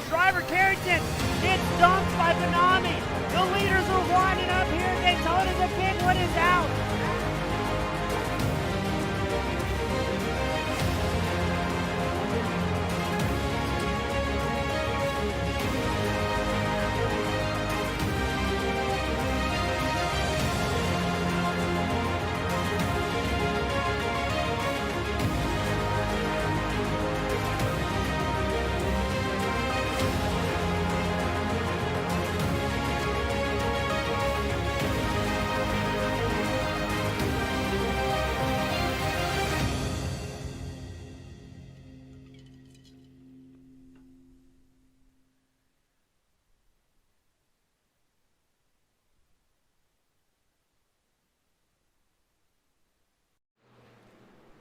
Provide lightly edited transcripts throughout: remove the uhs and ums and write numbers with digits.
driver Carrington gets dumped by Benami. The leaders are winding up here. Daytona, the big one is out.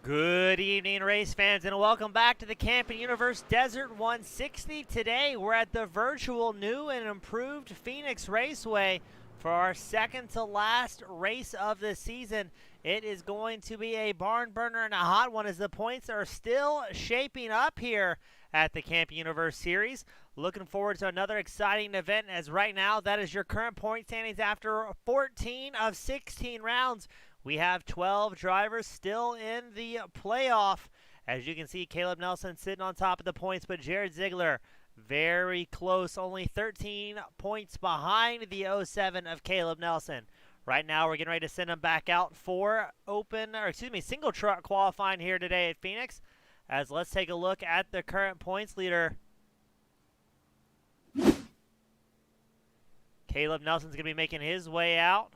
Good evening, race fans, and welcome back to the Camping Universe Desert 160. Today, we're at the virtual new and improved Phoenix Raceway for our second to last race of the season. It is going to be a barn burner and a hot one as the points are still shaping up here at the Camping Universe Series. Looking forward to another exciting event, as right now that is your current point standings after 14 of 16 rounds. We have 12 drivers still in the playoff. As you can see, Caleb Nelson sitting on top of the points, but Jared Ziegler very close, only 13 points behind the 07 of Caleb Nelson. Right now, we're getting ready to send him back out for single truck qualifying here today at Phoenix. As let's take a look at the current points leader. Caleb Nelson's going to be making his way out.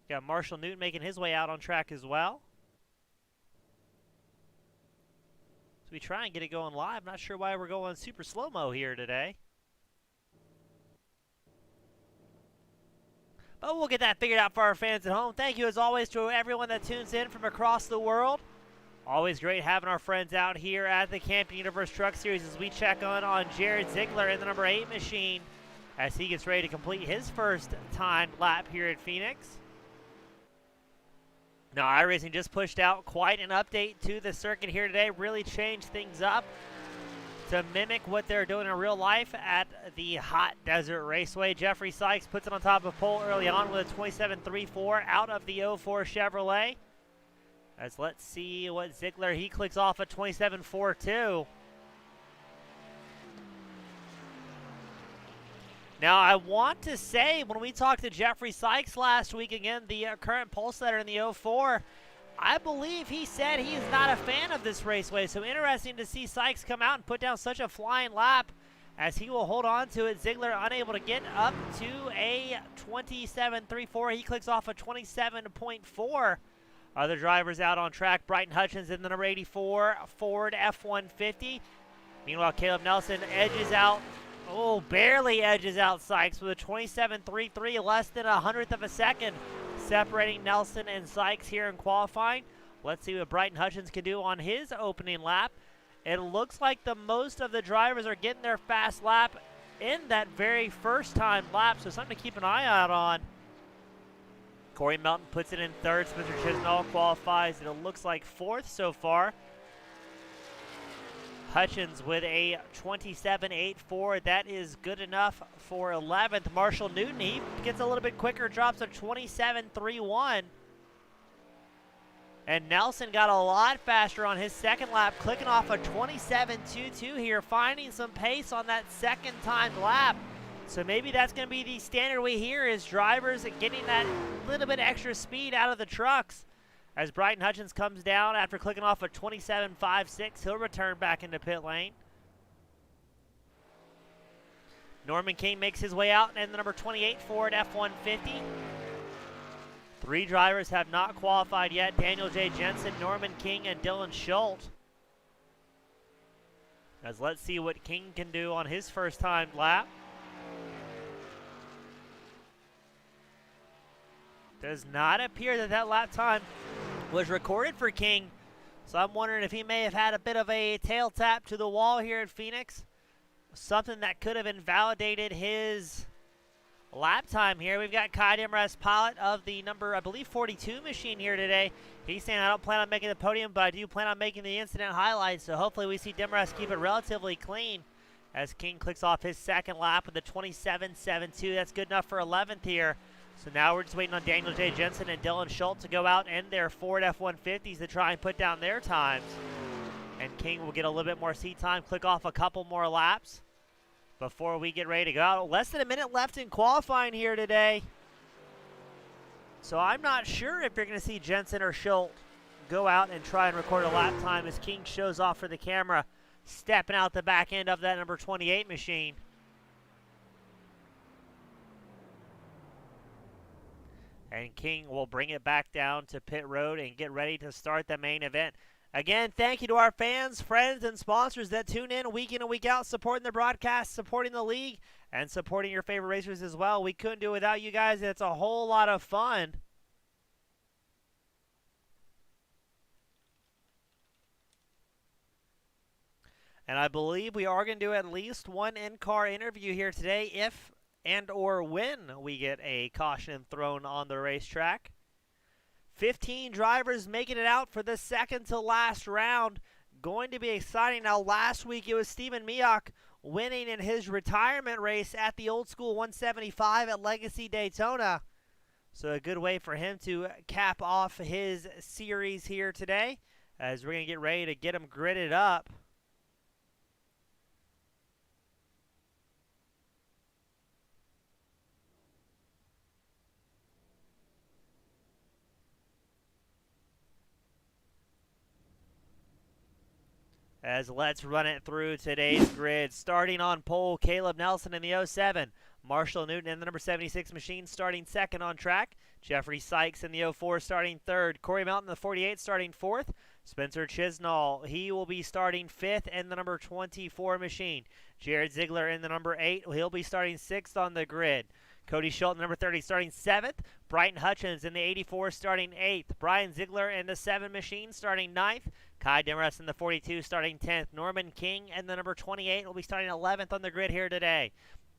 Got Marshall Newton making his way out on track as well. So we try and get it going live. Not sure why we're going super slow-mo here today. But we'll get that figured out for our fans at home. Thank you as always to everyone that tunes in from across the world. Always great having our friends out here at the Camping Universe Truck Series as we check on Jared Ziegler in the number 8 machine as he gets ready to complete his first timed lap here at Phoenix. Now, iRacing just pushed out quite an update to the circuit here today. Really changed things up to mimic what they're doing in real life at the hot desert raceway. Jeffrey Sykes puts it on top of pole early on with a 27.34 out of the 04 Chevrolet. As let's see what Ziegler, he clicks off a 27.42. Now, I want to say, when we talked to Jeffrey Sykes last week, again, the current pole setter in the 04, I believe he said he is not a fan of this raceway. So interesting to see Sykes come out and put down such a flying lap as he will hold on to it. Ziegler unable to get up to a 27.34. He clicks off a 27.4. Other drivers out on track. Bryton Hutchins in the number 84 Ford F-150. Meanwhile, Caleb Nelson edges out. Oh, barely edges out Sykes with a 27.33, less than a hundredth of a second, separating Nelson and Sykes here in qualifying. Let's see what Bryton Hutchins can do on his opening lap. It looks like the most of the drivers are getting their fast lap in that very first time lap, so something to keep an eye out on. Corey Melton puts it in third. Spencer Chisnall qualifies, and it looks like fourth so far. Hutchins with a 27.84. That is good enough for 11th. Marshall Newton, he gets a little bit quicker, drops a 27.31. And Nelson got a lot faster on his second lap, clicking off a 27.22 here, finding some pace on that second time lap. So maybe that's going to be the standard we hear is drivers getting that little bit extra speed out of the trucks. As Bryton Hutchins comes down after clicking off a 27.56, he'll return back into pit lane. Norman King makes his way out in the number 28 Ford F-150. 3 drivers have not qualified yet. Daniel J. Jensen, Norman King, and Dylan Schultz. As let's see what King can do on his first time lap. Does not appear that that lap time was recorded for King. So I'm wondering if he may have had a bit of a tail tap to the wall here at Phoenix. Something that could have invalidated his lap time here. We've got Kai Demrest, pilot of the number, I believe, 42 machine here today. He's saying, I don't plan on making the podium, but I do plan on making the incident highlights. So hopefully we see Demarest keep it relatively clean as King clicks off his second lap with a 27.72. That's good enough for 11th here. So now we're just waiting on Daniel J. Jensen and Dylan Schultz to go out in their Ford F-150s to try and put down their times. And King will get a little bit more seat time, click off a couple more laps before we get ready to go out. Less than a minute left in qualifying here today. So I'm not sure if you're going to see Jensen or Schultz go out and try and record a lap time as King shows off for the camera, stepping out the back end of that number 28 machine. And King will bring it back down to pit road and get ready to start the main event. Again, thank you to our fans, friends, and sponsors that tune in week and week out, supporting the broadcast, supporting the league, and supporting your favorite racers as well. We couldn't do it without you guys. It's a whole lot of fun. And I believe we are going to do at least one in-car interview here today if and or when we get a caution thrown on the racetrack. 15 drivers making it out for the second to last round. Going to be exciting. Now, last week it was Stephen Miak winning in his retirement race at the Old School 175 at Legacy Daytona. So a good way for him to cap off his series here today as we're going to get ready to get him gridded up. As let's run it through today's grid. Starting on pole, Caleb Nelson in the 07. Marshall Newton in the number 76 machine starting second on track. Jeffrey Sykes in the 04 starting third. Corey Melton in the 48 starting fourth. Spencer Chisnall, he will be starting fifth in the number 24 machine. Jared Ziegler in the number 8. He'll be starting sixth on the grid. Cody Schultz, number 30, starting 7th. Brighton Hutchins in the 84, starting 8th. Brian Ziegler in the 7 machine, starting 9th. Kai Demarest in the 42, starting 10th. Norman King in the number 28 will be starting 11th on the grid here today.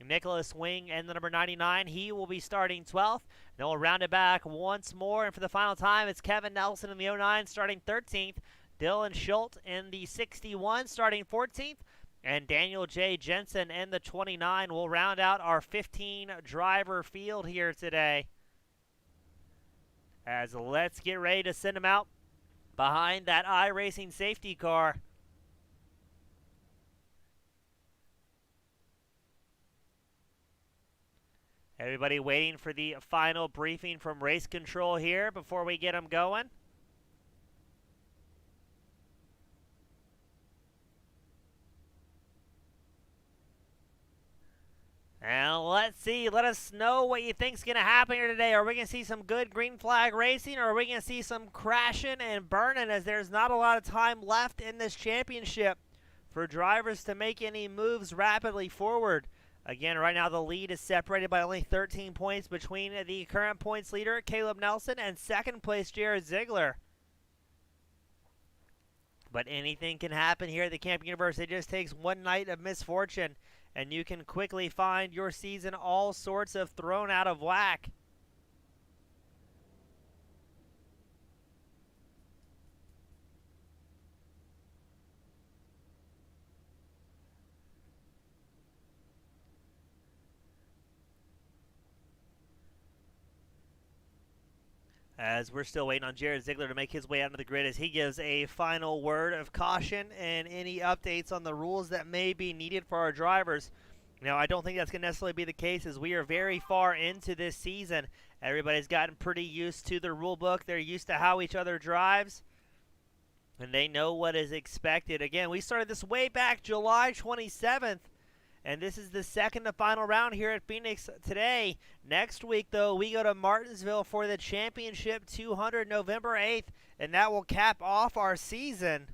Nicholas Wing in the number 99, he will be starting 12th. Then we'll round it back once more, and for the final time, it's Kevin Nelson in the 09, starting 13th. Dylan Schultz in the 61, starting 14th. And Daniel J. Jensen in the 29 will round out our 15-driver field here today. As let's get ready to send them out behind that iRacing safety car. Everybody waiting for the final briefing from race control here before we get them going. And let's see, let us know what you think's going to happen here today. Are we going to see some good green flag racing, or are we going to see some crashing and burning, as there's not a lot of time left in this championship for drivers to make any moves rapidly forward. Again, right now the lead is separated by only 13 points between the current points leader, Caleb Nelson, and second place, Jared Ziegler. But anything can happen here at the Camp Universe. It just takes one night of misfortune, and you can quickly find your season all sorts of thrown out of whack. As we're still waiting on Jared Ziegler to make his way out of the grid as he gives a final word of caution and any updates on the rules that may be needed for our drivers. Now, I don't think that's going to necessarily be the case, as we are very far into this season. Everybody's gotten pretty used to the rule book. They're used to how each other drives, and they know what is expected. Again, we started this way back July 27th. And this is the second and final round here at Phoenix today. Next week, though, we go to Martinsville for the Championship 200 November 8th, and that will cap off our season.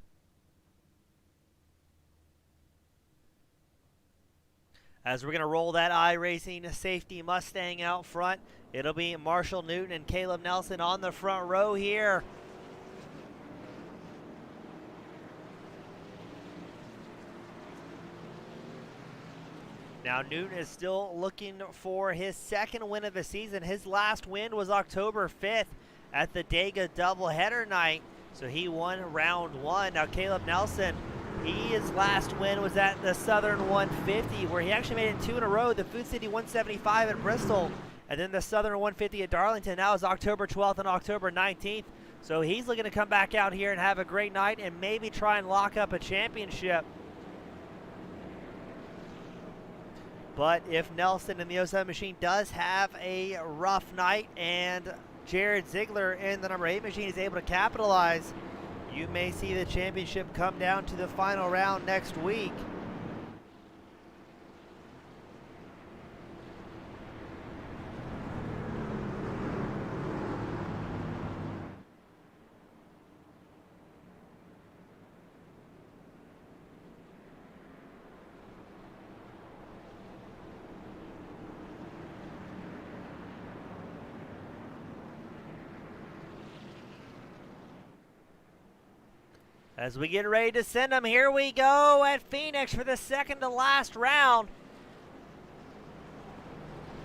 As we're going to roll that iRacing safety Mustang out front, it'll be Marshall Newton and Caleb Nelson on the front row here. Now, Newton is still looking for his second win of the season. His last win was October 5th at the Dega doubleheader night. So he won round 1. Now Caleb Nelson, his last win was at the Southern 150, where he actually made it 2 in a row. The Food City 175 at Bristol, and then the Southern 150 at Darlington. Now is October 12th and October 19th. So he's looking to come back out here and have a great night and maybe try and lock up a championship. But if Nelson in the 07 machine does have a rough night and Jared Ziegler in the number 8 machine is able to capitalize, you may see the championship come down to the final round next week. As we get ready to send them, here we go at Phoenix for the second to last round.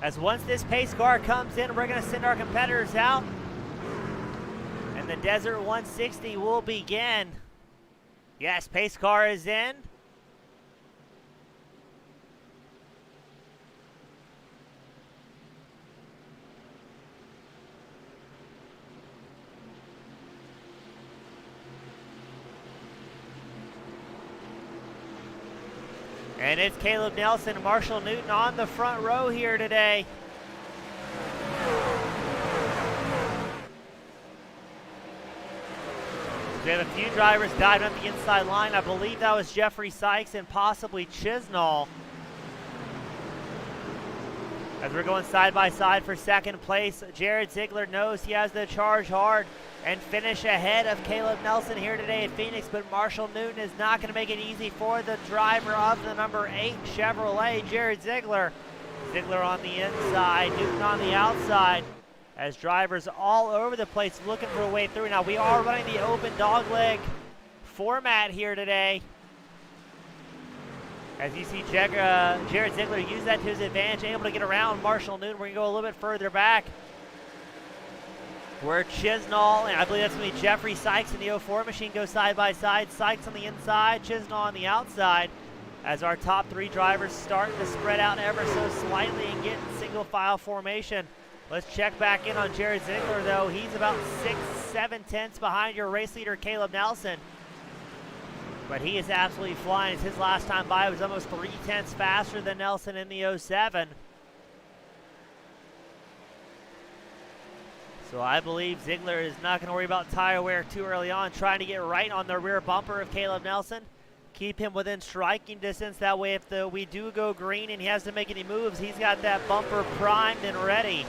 As once this pace car comes in, we're going to send our competitors out. And the Desert 160 will begin. Yes, pace car is in. And it's Caleb Nelson and Marshall Newton on the front row here today. We have a few drivers diving up the inside line. I believe that was Jeffrey Sykes and possibly Chisnall. As we're going side by side for second place, Jared Ziegler knows he has to charge hard and finish ahead of Caleb Nelson here today at Phoenix, but Marshall Newton is not going to make it easy for the driver of the number 8 Chevrolet, Jared Ziegler. Ziegler on the inside, Newton on the outside, as drivers all over the place looking for a way through. Now we are running the open dogleg format here today. As you see Jared Ziegler use that to his advantage, able to get around Marshall Newton. We're going to go a little bit further back, where Chisnall, and I believe that's going to be Jeffrey Sykes in the 04 machine, go side by side. Sykes on the inside, Chisnall on the outside, as our top 3 drivers start to spread out ever so slightly and get in single file formation. Let's check back in on Jared Ziegler, though. He's about 6-7 tenths behind your race leader, Caleb Nelson. But he is absolutely flying. His last time by was almost 3 tenths faster than Nelson in the 07. So I believe Ziegler is not going to worry about tire wear too early on, trying to get right on the rear bumper of Caleb Nelson. Keep him within striking distance. That way if we do go green and he has to make any moves, he's got that bumper primed and ready.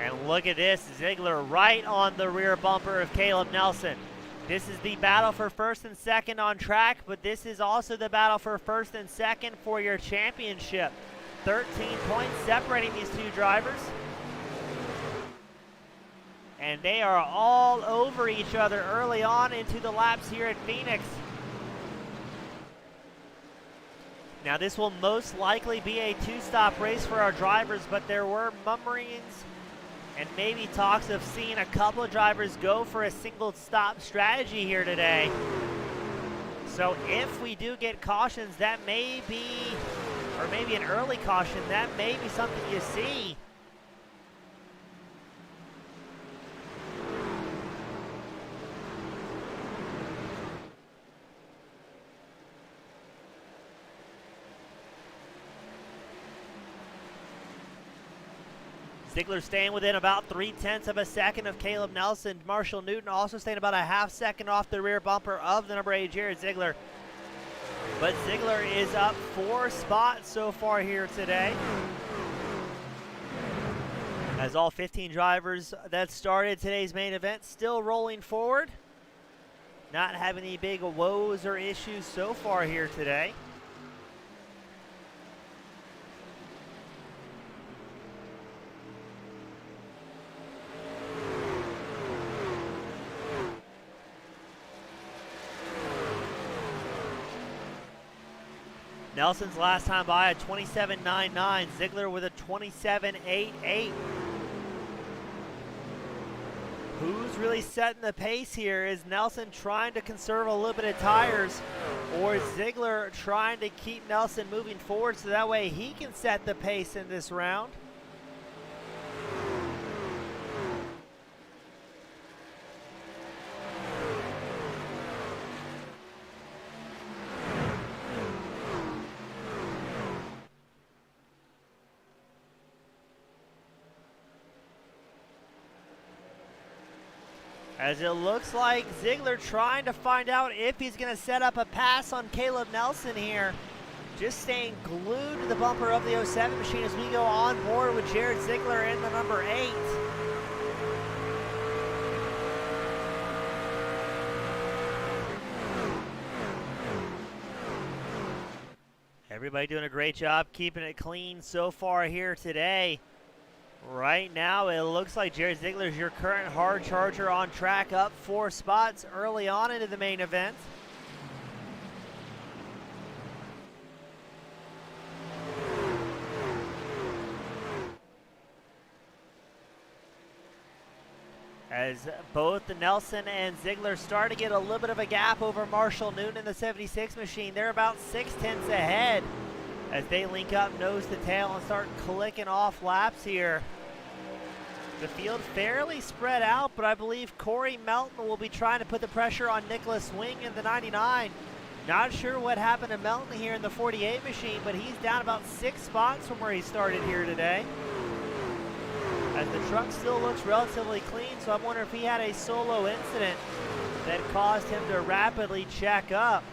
And look at this, Ziegler right on the rear bumper of Caleb Nelson. This is the battle for first and second on track, but this is also the battle for first and second for your championship. 13 points separating these 2 drivers. And they are all over each other early on into the laps here at Phoenix. Now this will most likely be a 2-stop race for our drivers, but there were murmurings and maybe talks of seeing a couple of drivers go for a single stop strategy here today. So if we do get cautions, that may be, or maybe an early caution, that may be something you see. Ziegler staying within about 0.3 of a second of Caleb Nelson. Marshall Newton also staying about a half second off the rear bumper of the number 8 Jared Ziegler. But Ziegler is up 4 spots so far here today, as all 15 drivers that started today's main event still rolling forward. Not having any big woes or issues so far here today. Nelson's last time by a 27.99. Ziegler with a 27.88. Who's really setting the pace here? Is Nelson trying to conserve a little bit of tires, or is Ziegler trying to keep Nelson moving forward so that way he can set the pace in this round? As it looks like Ziegler trying to find out if he's going to set up a pass on Caleb Nelson here. Just staying glued to the bumper of the 07 machine as we go on board with Jared Ziegler in the number 8. Everybody doing a great job keeping it clean so far here today. Right now, it looks like Jared Ziegler is your current hard charger on track, up 4 spots early on into the main event. As both the Nelson and Ziegler start to get a little bit of a gap over Marshall Newton in the 76 machine. They're about 6/10 ahead as they link up nose to tail and start clicking off laps here. The field fairly spread out, but I believe Corey Melton will be trying to put the pressure on Nicholas Wing in the 99. Not sure what happened to Melton here in the 48 machine, but he's down about 6 spots from where he started here today. As the truck still looks relatively clean, so I'm wondering if he had a solo incident that caused him to rapidly check up.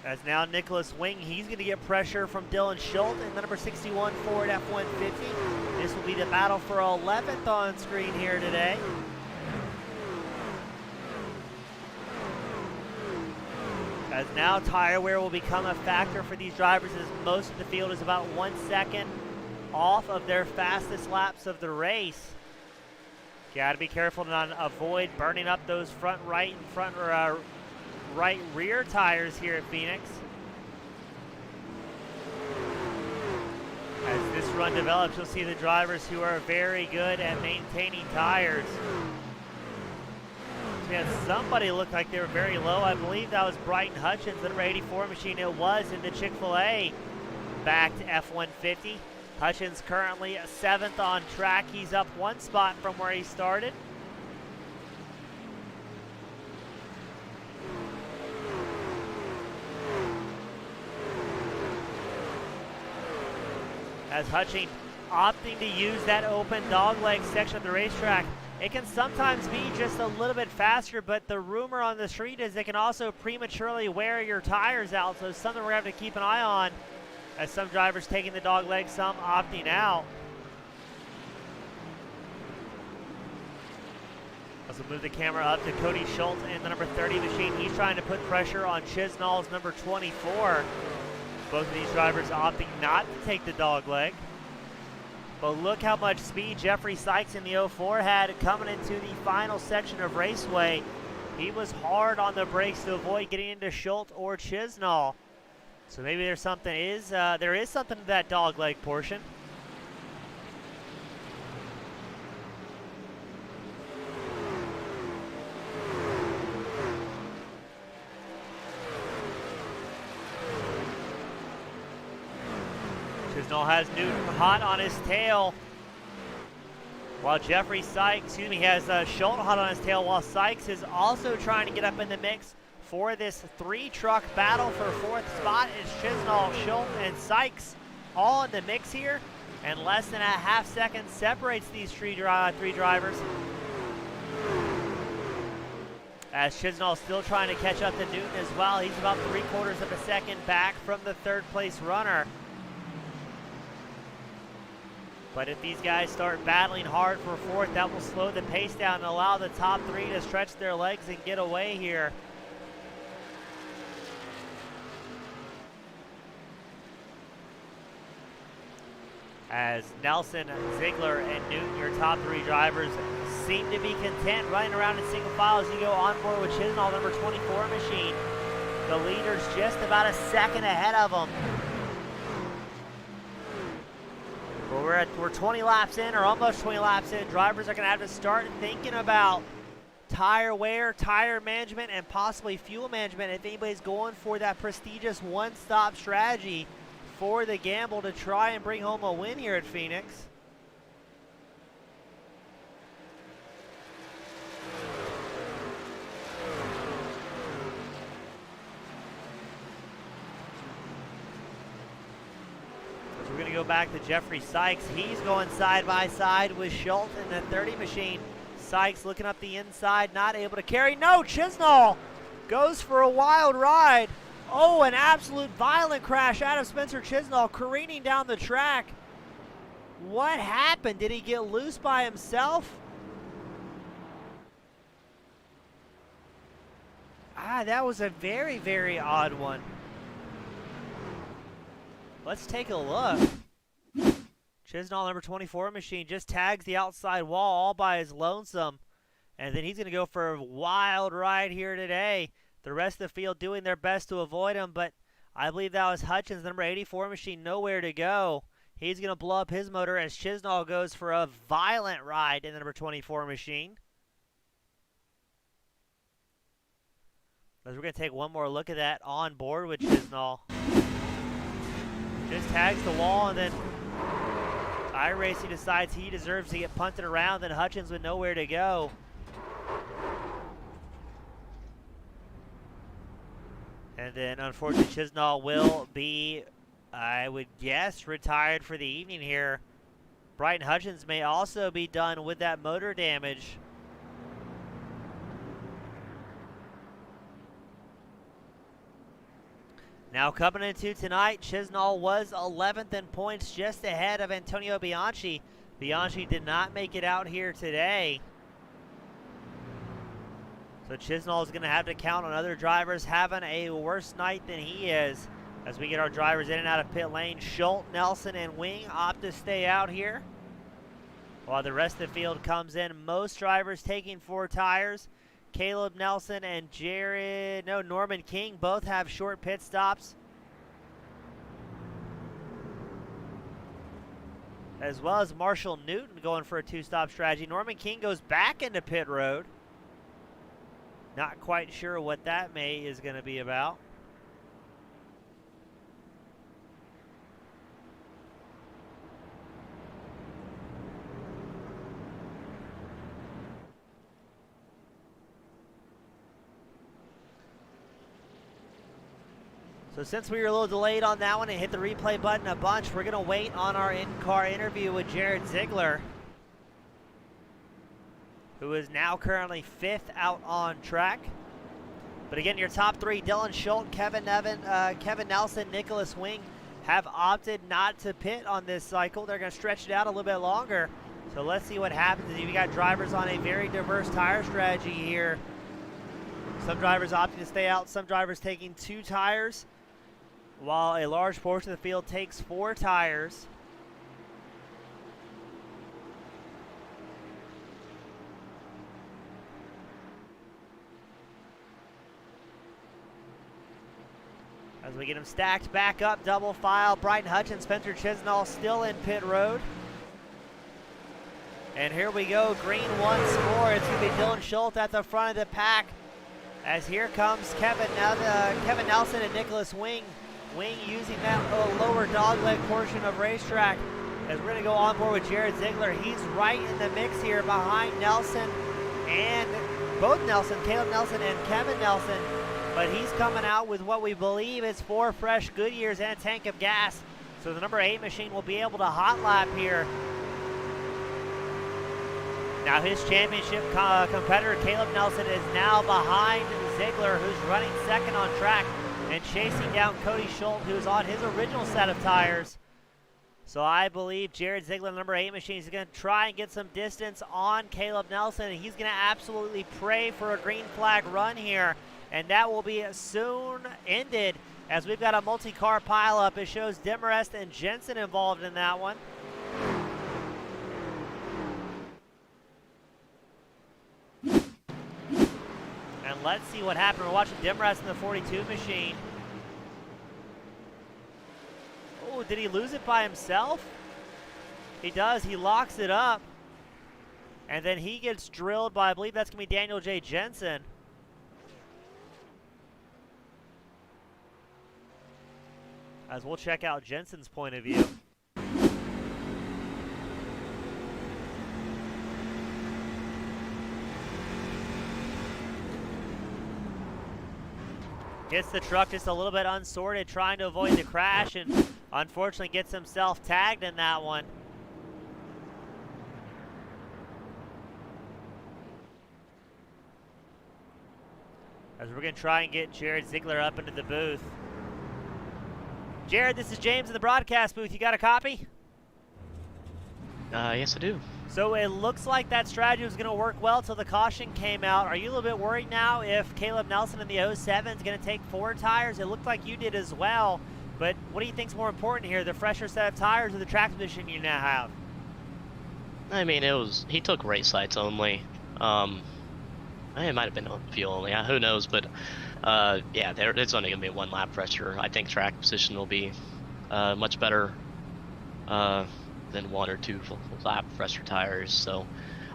As now Nicholas Wing, he's going to get pressure from Dylan Schultz in the number 61 Ford F-150. This will be the battle for 11th on screen here today. As now tire wear will become a factor for these drivers, as most of the field is about 1 second off of their fastest laps of the race. Got to be careful to not avoid burning up those front right and front right rear tires here at Phoenix. As this run develops, you'll see the drivers who are very good at maintaining tires. We had somebody look like they were very low. I believe that was Brighton Hutchins, the number 84 machine. It was in the Chick-fil-A back to F-150. Hutchins currently 7th on track. He's up 1 spot from where he started. As Hutchins opting to use that open dogleg section of the racetrack. It can sometimes be just a little bit faster, but the rumor on the street is it can also prematurely wear your tires out, so it's something we're going to have to keep an eye on, as some drivers taking the dogleg, some opting out. As we move the camera up to Cody Schultz in the number 30 machine. He's trying to put pressure on Chisnall's number 24. Both of these drivers opting not to take the dogleg. But look how much speed Jeffrey Sykes in the 04 had coming into the final section of Raceway. He was hard on the brakes to avoid getting into Schultz or Chisnall. So maybe there's something, there is something to that dogleg portion. Chisnall has Newton hot on his tail, while Jeffrey Sykes, has Schultz hot on his tail, while Sykes is also trying to get up in the mix for this 3-truck battle for 4th spot. Is Chisnall, Schultz, and Sykes all in the mix here, and less than a half second separates these three drivers. As Chisnall still trying to catch up to Newton as well. He's about 3/4 of a second back from the 3rd place runner. But if these guys start battling hard for 4th, that will slow the pace down and allow the top 3 to stretch their legs and get away here. as Nelson, Ziegler, and Newton, your top 3 drivers, seem to be content running around in single file as you go on board with Chisnall, number 24 machine. The leader's just about a second ahead of them. But we're 20 laps in, or almost 20 laps in. Drivers are going to have to start thinking about tire wear, tire management, and possibly fuel management if anybody's going for that prestigious one-stop strategy for the gamble to try and bring home a win here at Phoenix. So we're going to go back to Jeffrey Sykes. He's going side by side with Schultz in the 30 machine. Sykes looking up the inside, not able to carry. No, Chisnall goes for a wild ride. Oh, an absolute violent crash out of Spencer Chisnall, careening down the track. What happened? Did he get loose by himself? That was a very, very odd one. Let's take a look. Chisnall, number 24 machine, just tags the outside wall all by his lonesome. And then he's going to go for a wild ride here today. The rest of the field doing their best to avoid him, but I believe that was Hutchins, number 84 machine, nowhere to go. He's going to blow up his motor as Chisnall goes for a violent ride in the number 24 machine. As we're going to take one more look at that on board with Chisnall. Just tags the wall, and then iRacing decides he deserves to get punted around, then Hutchins with nowhere to go. And then, unfortunately, Chisnall will be, I would guess, retired for the evening here. Brighton Hutchins may also be done with that motor damage. Now coming into tonight, Chisnall was 11th in points, just ahead of Antonio Bianchi. Bianchi did not make it out here today. So Chisnall is going to have to count on other drivers having a worse night than he is. As we get our drivers in and out of pit lane, Schultz, Nelson, and Wing opt to stay out here, while the rest of the field comes in. Most drivers taking 4 tires. Caleb Nelson and Norman King both have short pit stops, as well as Marshall Newton going for a 2-stop strategy. Norman King goes back into pit road. Not quite sure what that is going to be about. So since we were a little delayed on that one and hit the replay button a bunch, we're going to wait on our in-car interview with Jared Ziegler, who is now currently 5th out on track. But again, your top 3, Dylan Schultz, Kevin Nelson, Nicholas Wing, have opted not to pit on this cycle. They're going to stretch it out a little bit longer. So let's see what happens. You've got drivers on a very diverse tire strategy here. Some drivers opting to stay out, some drivers taking 2 tires, while a large portion of the field takes 4 tires. As we get them stacked back up, double file, Brighton Hutchins, Spencer Chisnall still in pit road. And here we go, green once more. It's going to be Dylan Schultz at the front of the pack, as here comes Kevin Nelson and Nicholas Wing. Wing using that lower dogleg portion of racetrack. As we're going to go on board with Jared Ziegler. He's right in the mix here behind Nelson and both Nelson, Caleb Nelson and Kevin Nelson. But he's coming out with what we believe is 4 fresh Goodyears and a tank of gas. So the number 8 machine will be able to hot lap here. Now his championship competitor, Caleb Nelson, is now behind Ziegler, who's running second on track, and chasing down Cody Schultz, who's on his original set of tires. So I believe Jared Ziegler, number 8 machine, is going to try and get some distance on Caleb Nelson, and he's going to absolutely pray for a green flag run here. And that will be soon ended, as we've got a multi-car pileup. It shows Demarest and Jensen involved in that one. let's see what happened. We're watching Demrest in the 42 machine. Oh, did he lose it by himself? He does. He locks it up. And then he gets drilled by, I believe that's going to be Daniel J. Jensen. As we'll check out Jensen's point of view. Gets the truck just a little bit unsorted, trying to avoid the crash, and unfortunately gets himself tagged in that one. As we're going to try and get Jared Ziegler up into the booth. Jared, this is James in the broadcast booth. You got a copy? Yes, I do. So it looks like that strategy was going to work well till the caution came out. Are you a little bit worried now if Caleb Nelson in the 07 is going to take 4 tires? It looked like you did as well. But what do you think is more important here, the fresher set of tires or the track position you now have? I mean, he took race lights only. It might have been on fuel only. Who knows? But yeah, it's only going to be 1 lap fresher. I think track position will be much better than 1 or 2 full lap fresher tires. So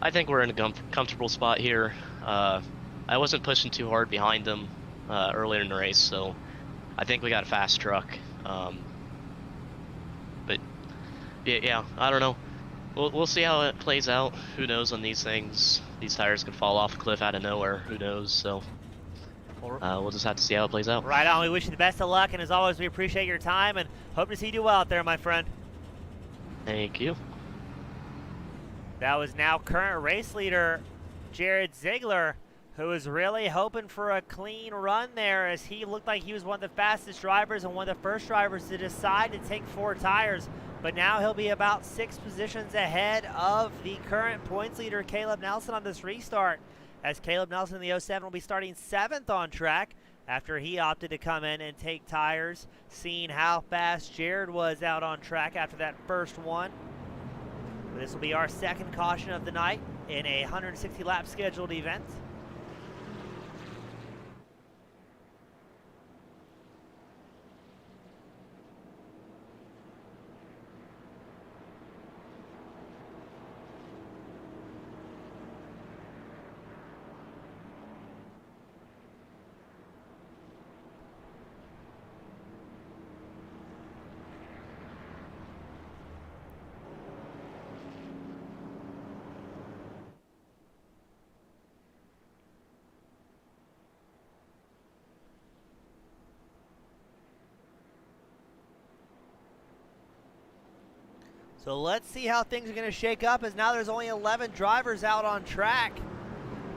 I think we're in a comfortable spot here. I wasn't pushing too hard behind them earlier in the race, so I think we got a fast truck. But yeah, I don't know. We'll see how it plays out. Who knows on these things? These tires could fall off a cliff out of nowhere. Who knows? So we'll just have to see how it plays out. Right on. We wish you the best of luck, and as always, we appreciate your time and hope to see you do well out there, my friend. Thank you. That was now current race leader Jared Ziegler, who was really hoping for a clean run there, as he looked like he was one of the fastest drivers and one of the first drivers to decide to take 4 tires. But now he'll be about 6 positions ahead of the current points leader, Caleb Nelson, on this restart, as Caleb Nelson in the 07 will be starting 7th on track after he opted to come in and take tires, seeing how fast Jared was out on track after that first one. But this will be our 2nd caution of the night in a 160-lap scheduled event. So let's see how things are going to shake up, as now there's only 11 drivers out on track,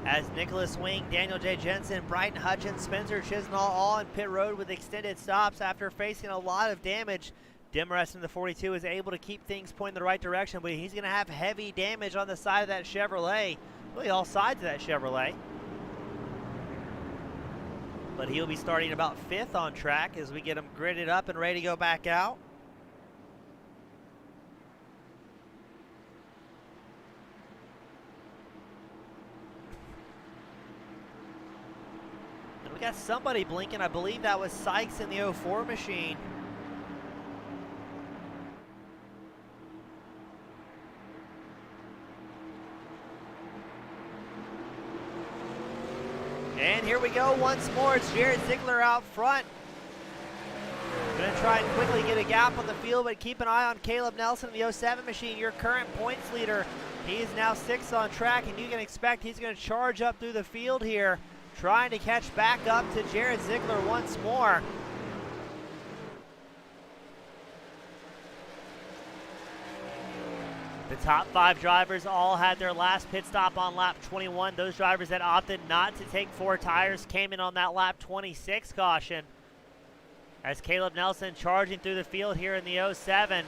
as Nicholas Wing, Daniel J. Jensen, Bryton Hutchins, Spencer Chisnall all on pit road with extended stops after facing a lot of damage. Demrest in the 42 is able to keep things pointing the right direction, but he's going to have heavy damage on the side of that Chevrolet, really all sides of that Chevrolet. But he'll be starting about 5th on track as we get him gridded up and ready to go back out. We got somebody blinking. I believe that was Sykes in the 04 machine. And here we go once more. It's Jared Ziegler out front. Going to try and quickly get a gap on the field, but keep an eye on Caleb Nelson in the 07 machine, your current points leader. He is now 6th on track, and you can expect he's going to charge up through the field here, trying to catch back up to Jared Ziegler once more. The top 5 drivers all had their last pit stop on lap 21. Those drivers that opted not to take 4 tires came in on that lap 26 caution. As Caleb Nelson charging through the field here in the 07.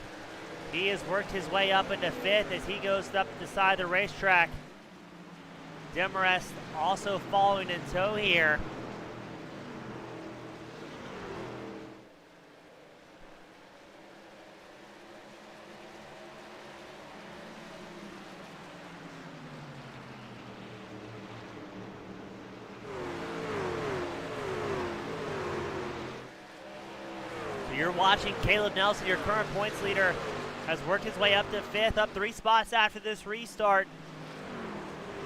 He has worked his way up into 5th as he goes up the side of the racetrack. Demrest also following in tow here. So you're watching Caleb Nelson, your current points leader, has worked his way up to 5th, up 3 spots after this restart.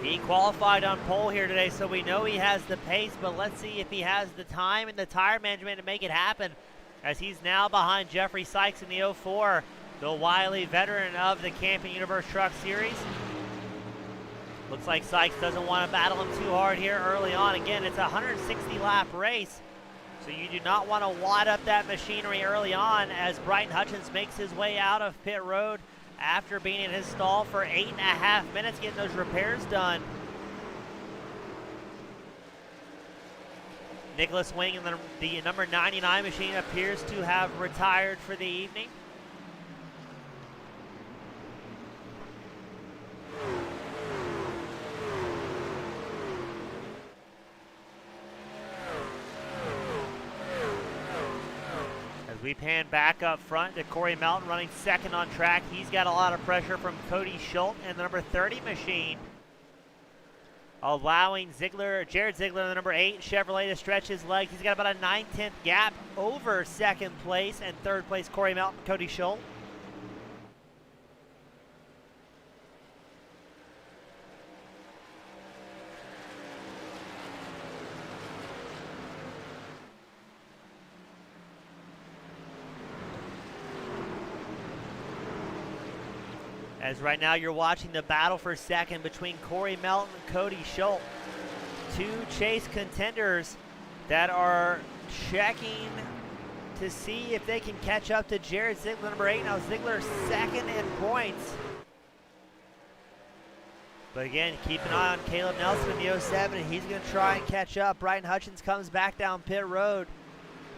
He qualified on pole here today, so we know he has the pace, but let's see if he has the time and the tire management to make it happen, as he's now behind Jeffrey Sykes in the 04, the wily veteran of the Camping Universe Truck Series. Looks like Sykes doesn't want to battle him too hard here early on. Again, it's a 160-lap race, so you do not want to wad up that machinery early on, as Bryton Hutchins makes his way out of pit road after being in his stall for 8.5 minutes getting those repairs done. Nicholas Wing in the number 99 machine appears to have retired for the evening. We pan back up front to Corey Melton running second on track. He's got a lot of pressure from Cody Schultz and the number 30 machine, allowing Jared Ziegler in the number 8 Chevrolet to stretch his legs. He's got about a 9/10 gap over second place and third place Corey Melton, Cody Schultz. As right now you're watching the battle for second between Corey Melton and Cody Schultz. Two chase contenders that are checking to see if they can catch up to Jared Ziegler, number 8. Now Ziegler second in points. But again, keep an eye on Caleb Nelson in the 07. He's going to try and catch up. Bryton Hutchins comes back down pit road.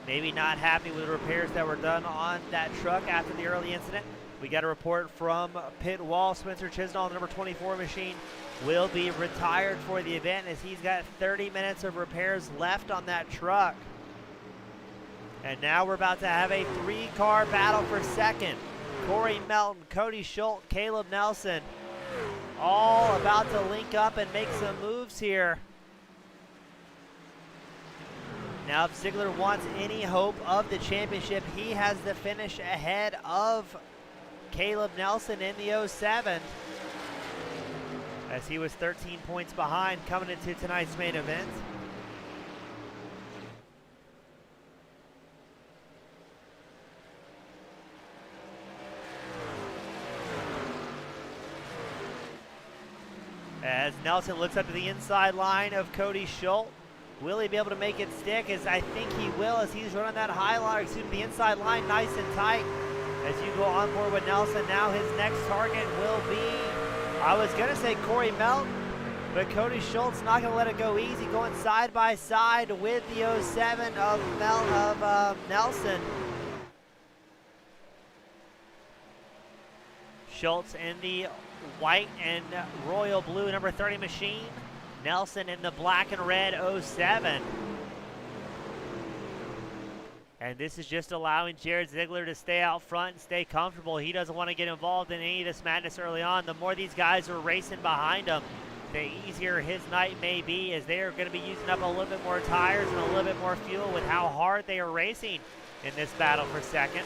Maybe not happy with the repairs that were done on that truck after the early incident. We got a report from pit wall. Spencer Chisnall, the number 24 machine, will be retired for the event, as he's got 30 minutes of repairs left on that truck. And now we're about to have a 3-car battle for second. Corey Melton, Cody Schultz, Caleb Nelson, all about to link up and make some moves here. Now if Ziegler wants any hope of the championship, he has the finish ahead of Caleb Nelson in the 07, as he was 13 points behind coming into tonight's main event. As Nelson looks up to the inside line of Cody Schultz, will he be able to make it stick? As I think he will, as he's running that high line, the inside line nice and tight. As you go on board with Nelson, now his next target will be, I was going to say Corey Melton, but Cody Schultz not going to let it go easy, going side by side with the 07 of Nelson. Schultz in the white and royal blue number 30 machine. Nelson in the black and red 07. And this is just allowing Jared Ziegler to stay out front and stay comfortable. He doesn't want to get involved in any of this madness early on. The more these guys are racing behind him, the easier his night may be, as they are going to be using up a little bit more tires and a little bit more fuel with how hard they are racing in this battle for second.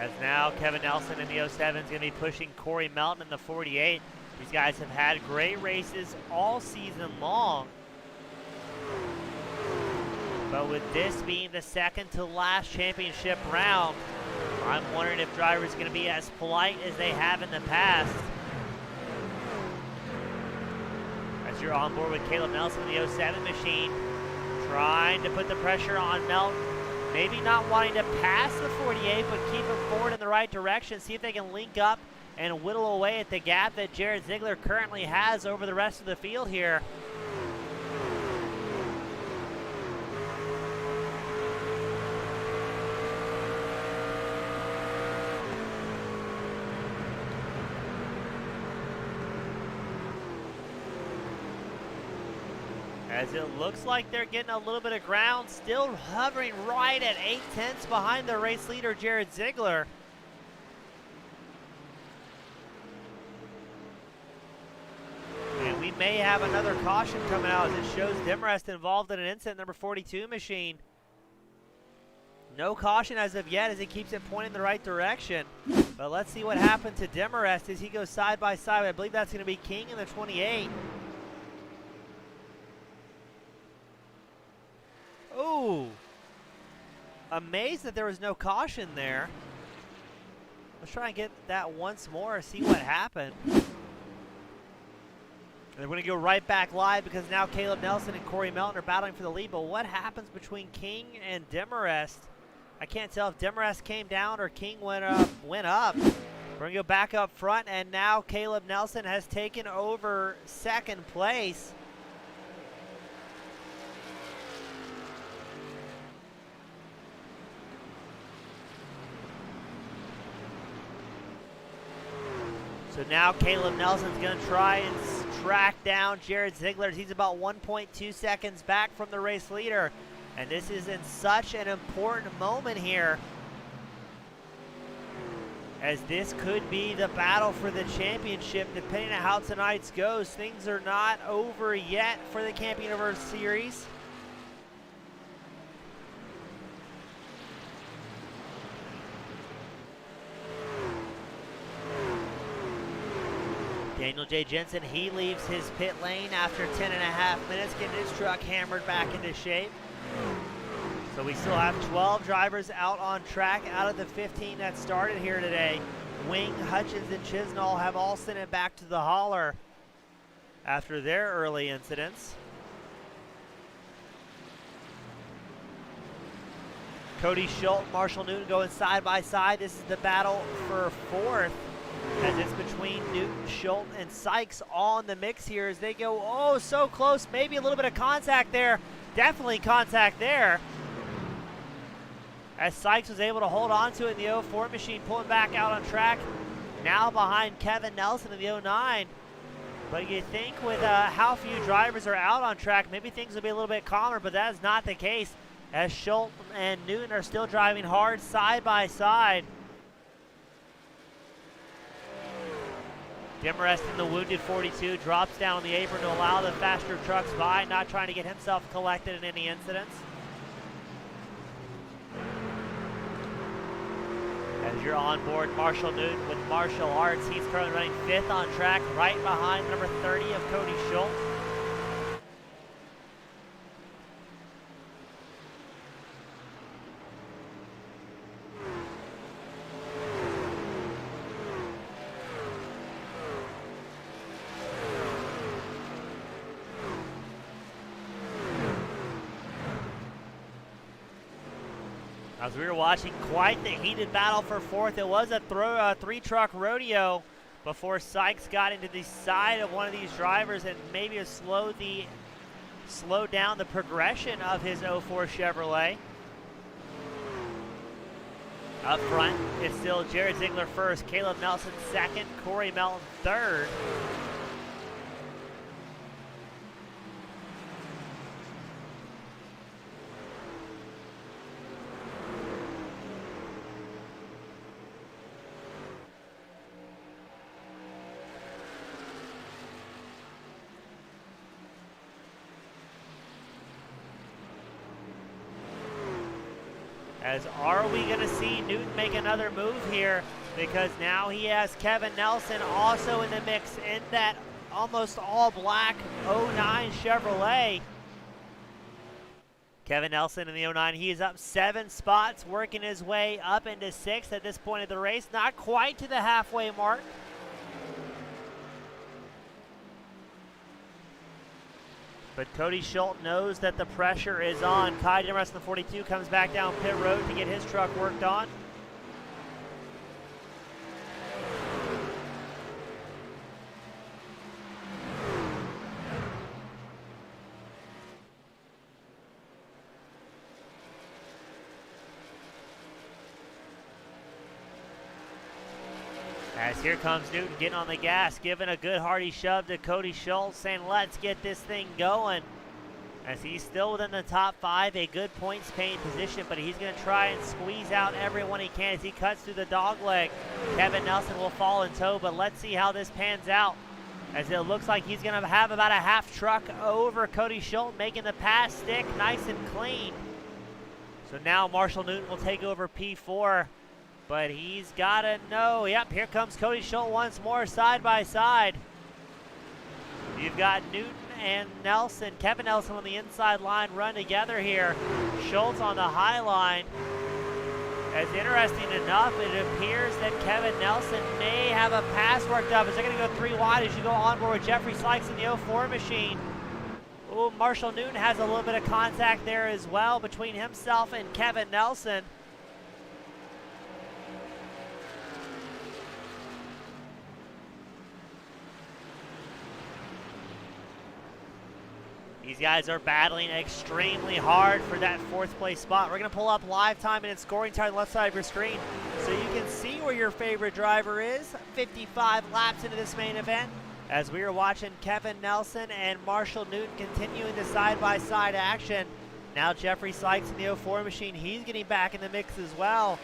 As now Kevin Nelson in the 07 is going to be pushing Corey Melton in the 48. These guys have had great races all season long. But with this being the second to last championship round, I'm wondering if drivers are going to be as polite as they have in the past. As you're on board with Caleb Nelson in the 07 machine, trying to put the pressure on Melton. Maybe not wanting to pass the 48, but keep him forward in the right direction. See if they can link up and whittle away at the gap that Jared Ziegler currently has over the rest of the field here. As it looks like they're getting a little bit of ground, still hovering right at 8/10 behind the race leader, Jared Ziegler. may have another caution coming out as it shows Demarest involved in an incident, number 42 machine. No caution as of yet as he keeps it pointing in the right direction. But let's see what happened to Demarest as he goes side by side. I believe that's going to be King in the 28. Ooh. Amazed that there was no caution there. Let's try and get that once more, see what happened. And we're going to go right back live because now Caleb Nelson and Corey Melton are battling for the lead. But what happens between King and Demarest? I can't tell if Demarest came down or King went up. We're going to go back up front, and now Caleb Nelson has taken over second place. So now Caleb Nelson's going to try and track down Jared Ziegler. He's about 1.2 seconds back from the race leader. And this is in such an important moment here, as this could be the battle for the championship depending on how tonight's goes. Things are not over yet for the Camp Universe Series. Daniel J. Jensen, he leaves his pit lane after 10.5 minutes, getting his truck hammered back into shape. So we still have 12 drivers out on track out of the 15 that started here today. Wing, Hutchins, and Chisnall have all sent it back to the hauler after their early incidents. Cody Schultz, Marshall Newton going side by side. This is the battle for fourth, as it's between Newton, Schultz, and Sykes all in the mix here as they go, oh, so close. Maybe a little bit of contact there. Definitely contact there. As Sykes was able to hold on to it in the 04 machine, pulling back out on track. Now behind Kevin Nelson in the 09. But you think with how few drivers are out on track, maybe things will be a little bit calmer, but that is not the case, as Schultz and Newton are still driving hard side by side. Demarest in the wounded 42 drops down on the apron to allow the faster trucks by, not trying to get himself collected in any incidents. As you're on board, Marshall Newton with Martial Arts. He's currently running 5th on track, right behind number 30 of Cody Schultz. As we were watching quite the heated battle for fourth, it was a three-truck rodeo before Sykes got into the side of one of these drivers and maybe slowed down the progression of his 04 Chevrolet. Up front, it's still Jared Ziegler first, Caleb Nelson second, Corey Melton third. As are we going to see Newton make another move here, because now he has Kevin Nelson also in the mix in that almost all black 09 Chevrolet. Kevin Nelson in the 09, he is up 7 spots, working his way up into 6th at this point of the race. Not quite to the halfway mark. But Cody Schultz knows that the pressure is on. Kai Demarest in the 42 comes back down pit road to get his truck worked on. As here comes Newton getting on the gas, giving a good hearty shove to Cody Schultz, saying let's get this thing going. As he's still within the top 5, a good points paying position, but he's going to try and squeeze out everyone he can as he cuts through the dog leg. Kevin Nelson will fall in tow, but let's see how this pans out. as it looks like he's going to have about a half truck over Cody Schultz, making the pass stick nice and clean. So now Marshall Newton will take over P4, but he's got to know. Yep, here comes Cody Schultz once more, side by side. You've got Newton and Nelson, Kevin Nelson on the inside line, run together here. Schultz on the high line. As interesting enough, it appears that Kevin Nelson may have a pass worked up. Is they're going to go 3 wide as you go on board with Jeffrey Sykes in the 04 machine. Ooh, Marshall Newton has a little bit of contact there as well between himself and Kevin Nelson. These guys are battling extremely hard for that 4th place spot. We're going to pull up live time and scoring time on the left side of your screen so you can see where your favorite driver is. 55 laps into this main event as we are watching Kevin Nelson and Marshall Newton continuing the side-by-side action. Now Jeffrey Sykes in the 04 machine, he's getting back in the mix as well.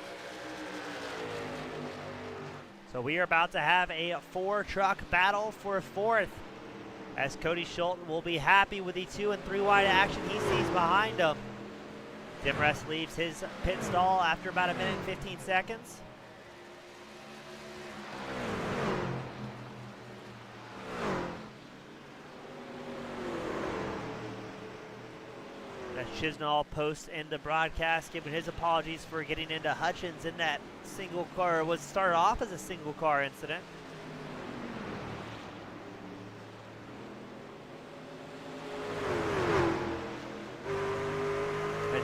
So we are about to have a 4-truck battle for 4th. As Cody Schultz will be happy with the 2 and 3 wide action he sees behind him. Tim Rest leaves his pit stall after about 1 minute and 15 seconds. As Chisnall posts in the broadcast, giving his apologies for getting into Hutchins in that single car, was started off as a single car incident.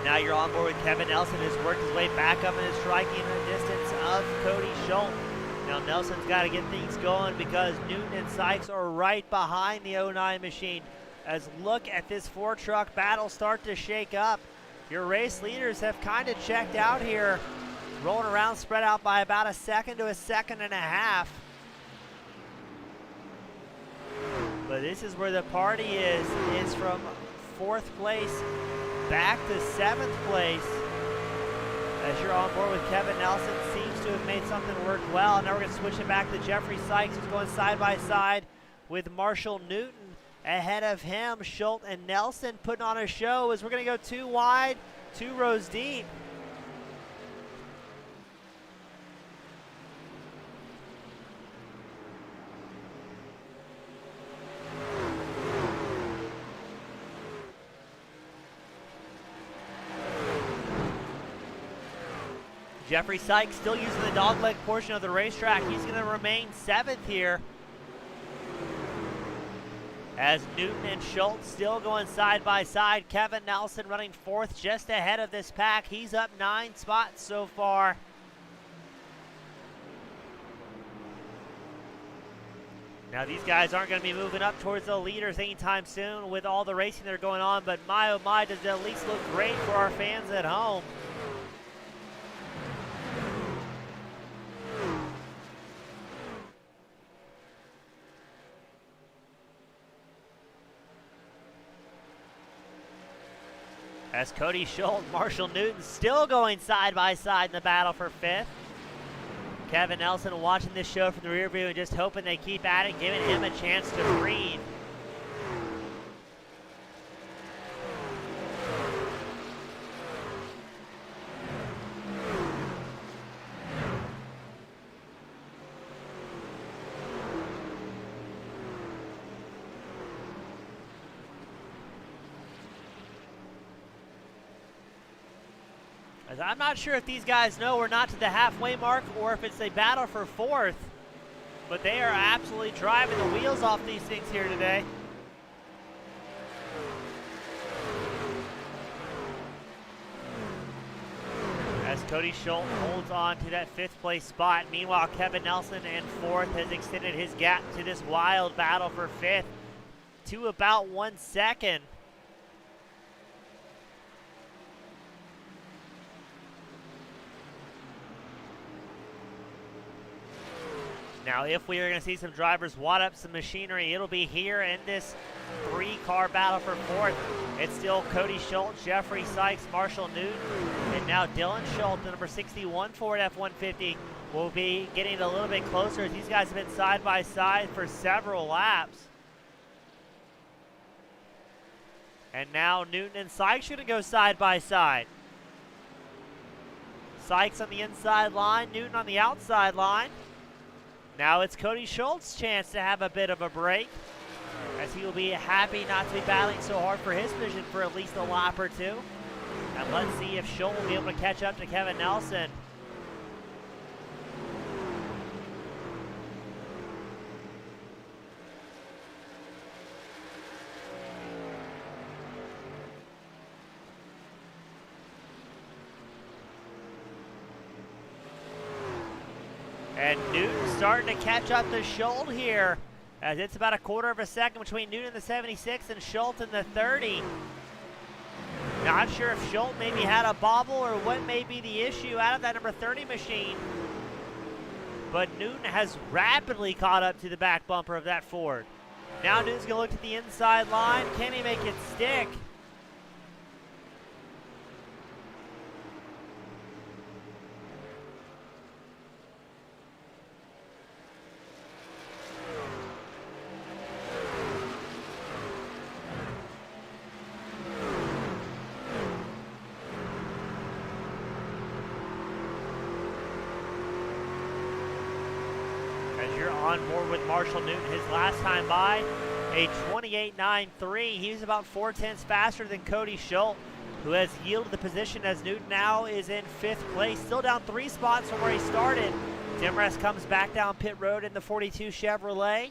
Now you're on board with Kevin Nelson, who's worked his way back up and is striking the distance of Cody Schultz. Now Nelson's got to get things going because Newton and Sykes are right behind the 09 machine. As look at this 4-truck battle start to shake up. Your race leaders have kind of checked out here, rolling around spread out by about 1 second to 1.5 seconds. But this is where the party is from 4th place back to 7th place. As you're on board with Kevin Nelson, seems to have made something work well. Now we're going to switch it back to Jeffrey Sykes, who's going side by side with Marshall Newton. Ahead of him, Schultz and Nelson putting on a show as we're going to go 2 wide, 2 rows deep. Jeffrey Sykes still using the dogleg portion of the racetrack. He's going to remain 7th here. As Newton and Schultz still going side by side. Kevin Nelson running 4th just ahead of this pack. He's up 9 spots so far. Now these guys aren't going to be moving up towards the leaders anytime soon with all the racing that are going on, but my oh my, does it at least look great for our fans at home. As Cody Schultz, Marshall Newton still going side by side in the battle for 5th. Kevin Nelson watching this show from the rear view and just hoping they keep at it, giving him a chance to breathe. I'm not sure if these guys know we're not to the halfway mark or if it's a battle for 4th, but they are absolutely driving the wheels off these things here today. As Cody Schultz holds on to that 5th place spot. Meanwhile, Kevin Nelson in 4th has extended his gap to this wild battle for 5th to about 1 second. Now, if we are going to see some drivers wad up some machinery, it'll be here in this 3-car battle for 4th. It's still Cody Schultz, Jeffrey Sykes, Marshall Newton, and now Dylan Schultz, the number 61 Ford F-150, will be getting a little bit closer as these guys have been side by side for several laps. And now Newton and Sykes are going to go side by side. Sykes on the inside line, Newton on the outside line. Now it's Cody Schultz's chance to have a bit of a break, as he will be happy not to be battling so hard for his position for at least a lap or two. And let's see if Schultz will be able to catch up to Kevin Nelson. And Newton starting to catch up to Schultz here, as it's about a quarter of a second between Newton in the 76 and Schultz in the 30. Not sure if Schultz maybe had a bobble or what may be the issue out of that number 30 machine. But Newton has rapidly caught up to the back bumper of that Ford. Now Newton's going to look at the inside line. Can he make it stick? On board with Marshall Newton his last time by, a 28.93. He was about 0.4 faster than Cody Schultz, who has yielded the position as Newton now is in 5th place, still down 3 spots from where he started. Demrest comes back down pit road in the 42 Chevrolet.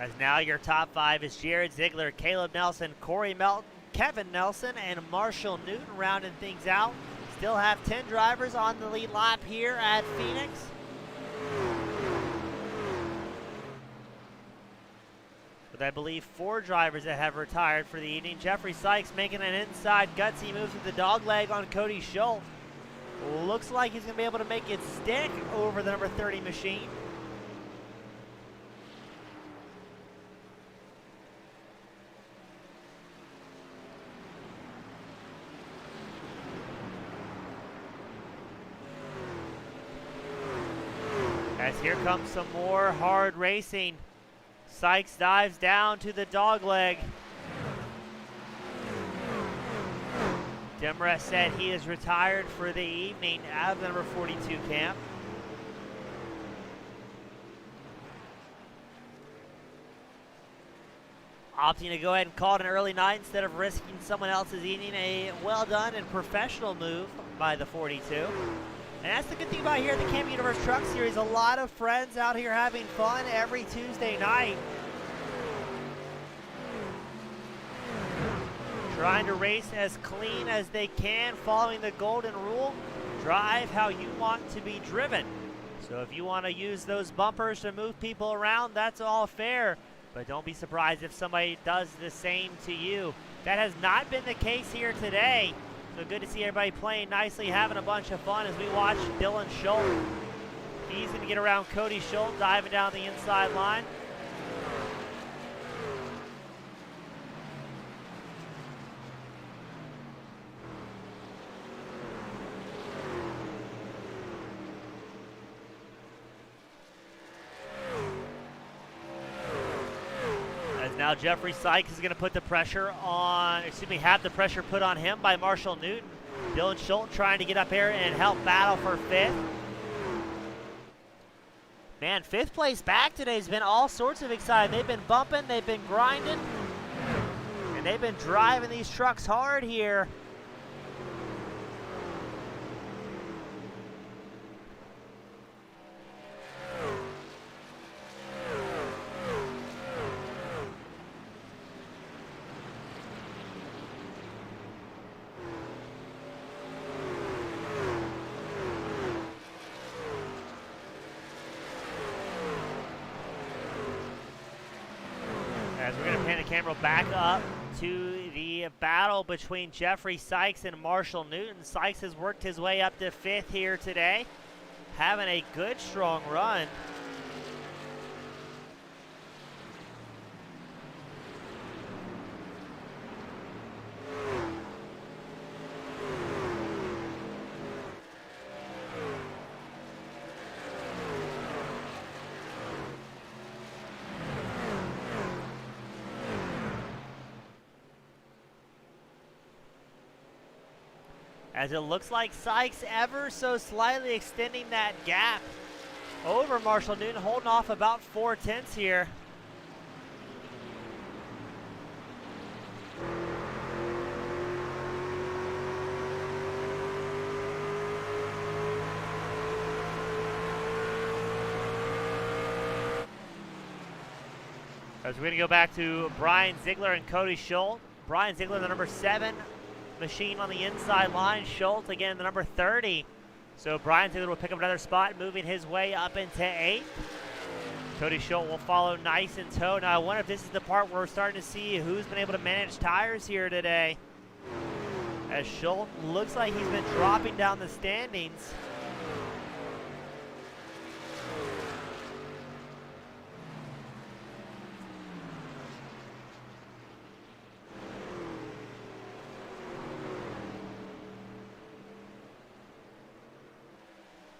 As now your top 5 is Jared Ziegler, Caleb Nelson, Corey Melton, Kevin Nelson, and Marshall Newton rounding things out. Still have 10 drivers on the lead lap here at Phoenix. With I believe 4 drivers that have retired for the evening. Jeffrey Sykes making an inside gutsy move with the dog leg on Cody Schultz. Looks like he's going to be able to make it stick over the number 30 machine. As here comes some more hard racing. Sykes dives down to the dog leg. Demrest said he is retired for the evening out of the number 42 camp. Opting to go ahead and call it an early night instead of risking someone else's evening. A well done and professional move by the 42. And that's the good thing about here at the Camp Universe Truck Series. A lot of friends out here having fun every Tuesday night. Trying to race as clean as they can, following the golden rule. Drive how you want to be driven. So if you want to use those bumpers to move people around, that's all fair. But don't be surprised if somebody does the same to you. That has not been the case here today. So good to see everybody playing nicely, having a bunch of fun as we watch Dylan Schultz. He's going to get around Cody Schultz, diving down the inside line. Now Jeffrey Sykes is going to put the pressure on, have the pressure put on him by Marshall Newton. Dylan Schultz trying to get up here and help battle for 5th. Man, 5th place back today has been all sorts of exciting. They've been bumping, they've been grinding, and they've been driving these trucks hard here. As we're going to pan the camera back up to the battle between Jeffrey Sykes and Marshall Newton. Sykes has worked his way up to 5th here today, having a good, strong run. as it looks like Sykes ever so slightly extending that gap over Marshall Newton, holding off about 4/10 here. As we're going to go back to Brian Ziegler and Cody Schultz. Brian Ziegler, the number 7 machine on the inside line. Schultz, again, the number 30. So Brian Ziegler will pick up another spot, moving his way up into 8th. Cody Schultz will follow nice in tow. Now I wonder if this is the part where we're starting to see who's been able to manage tires here today. As Schultz looks like he's been dropping down the standings.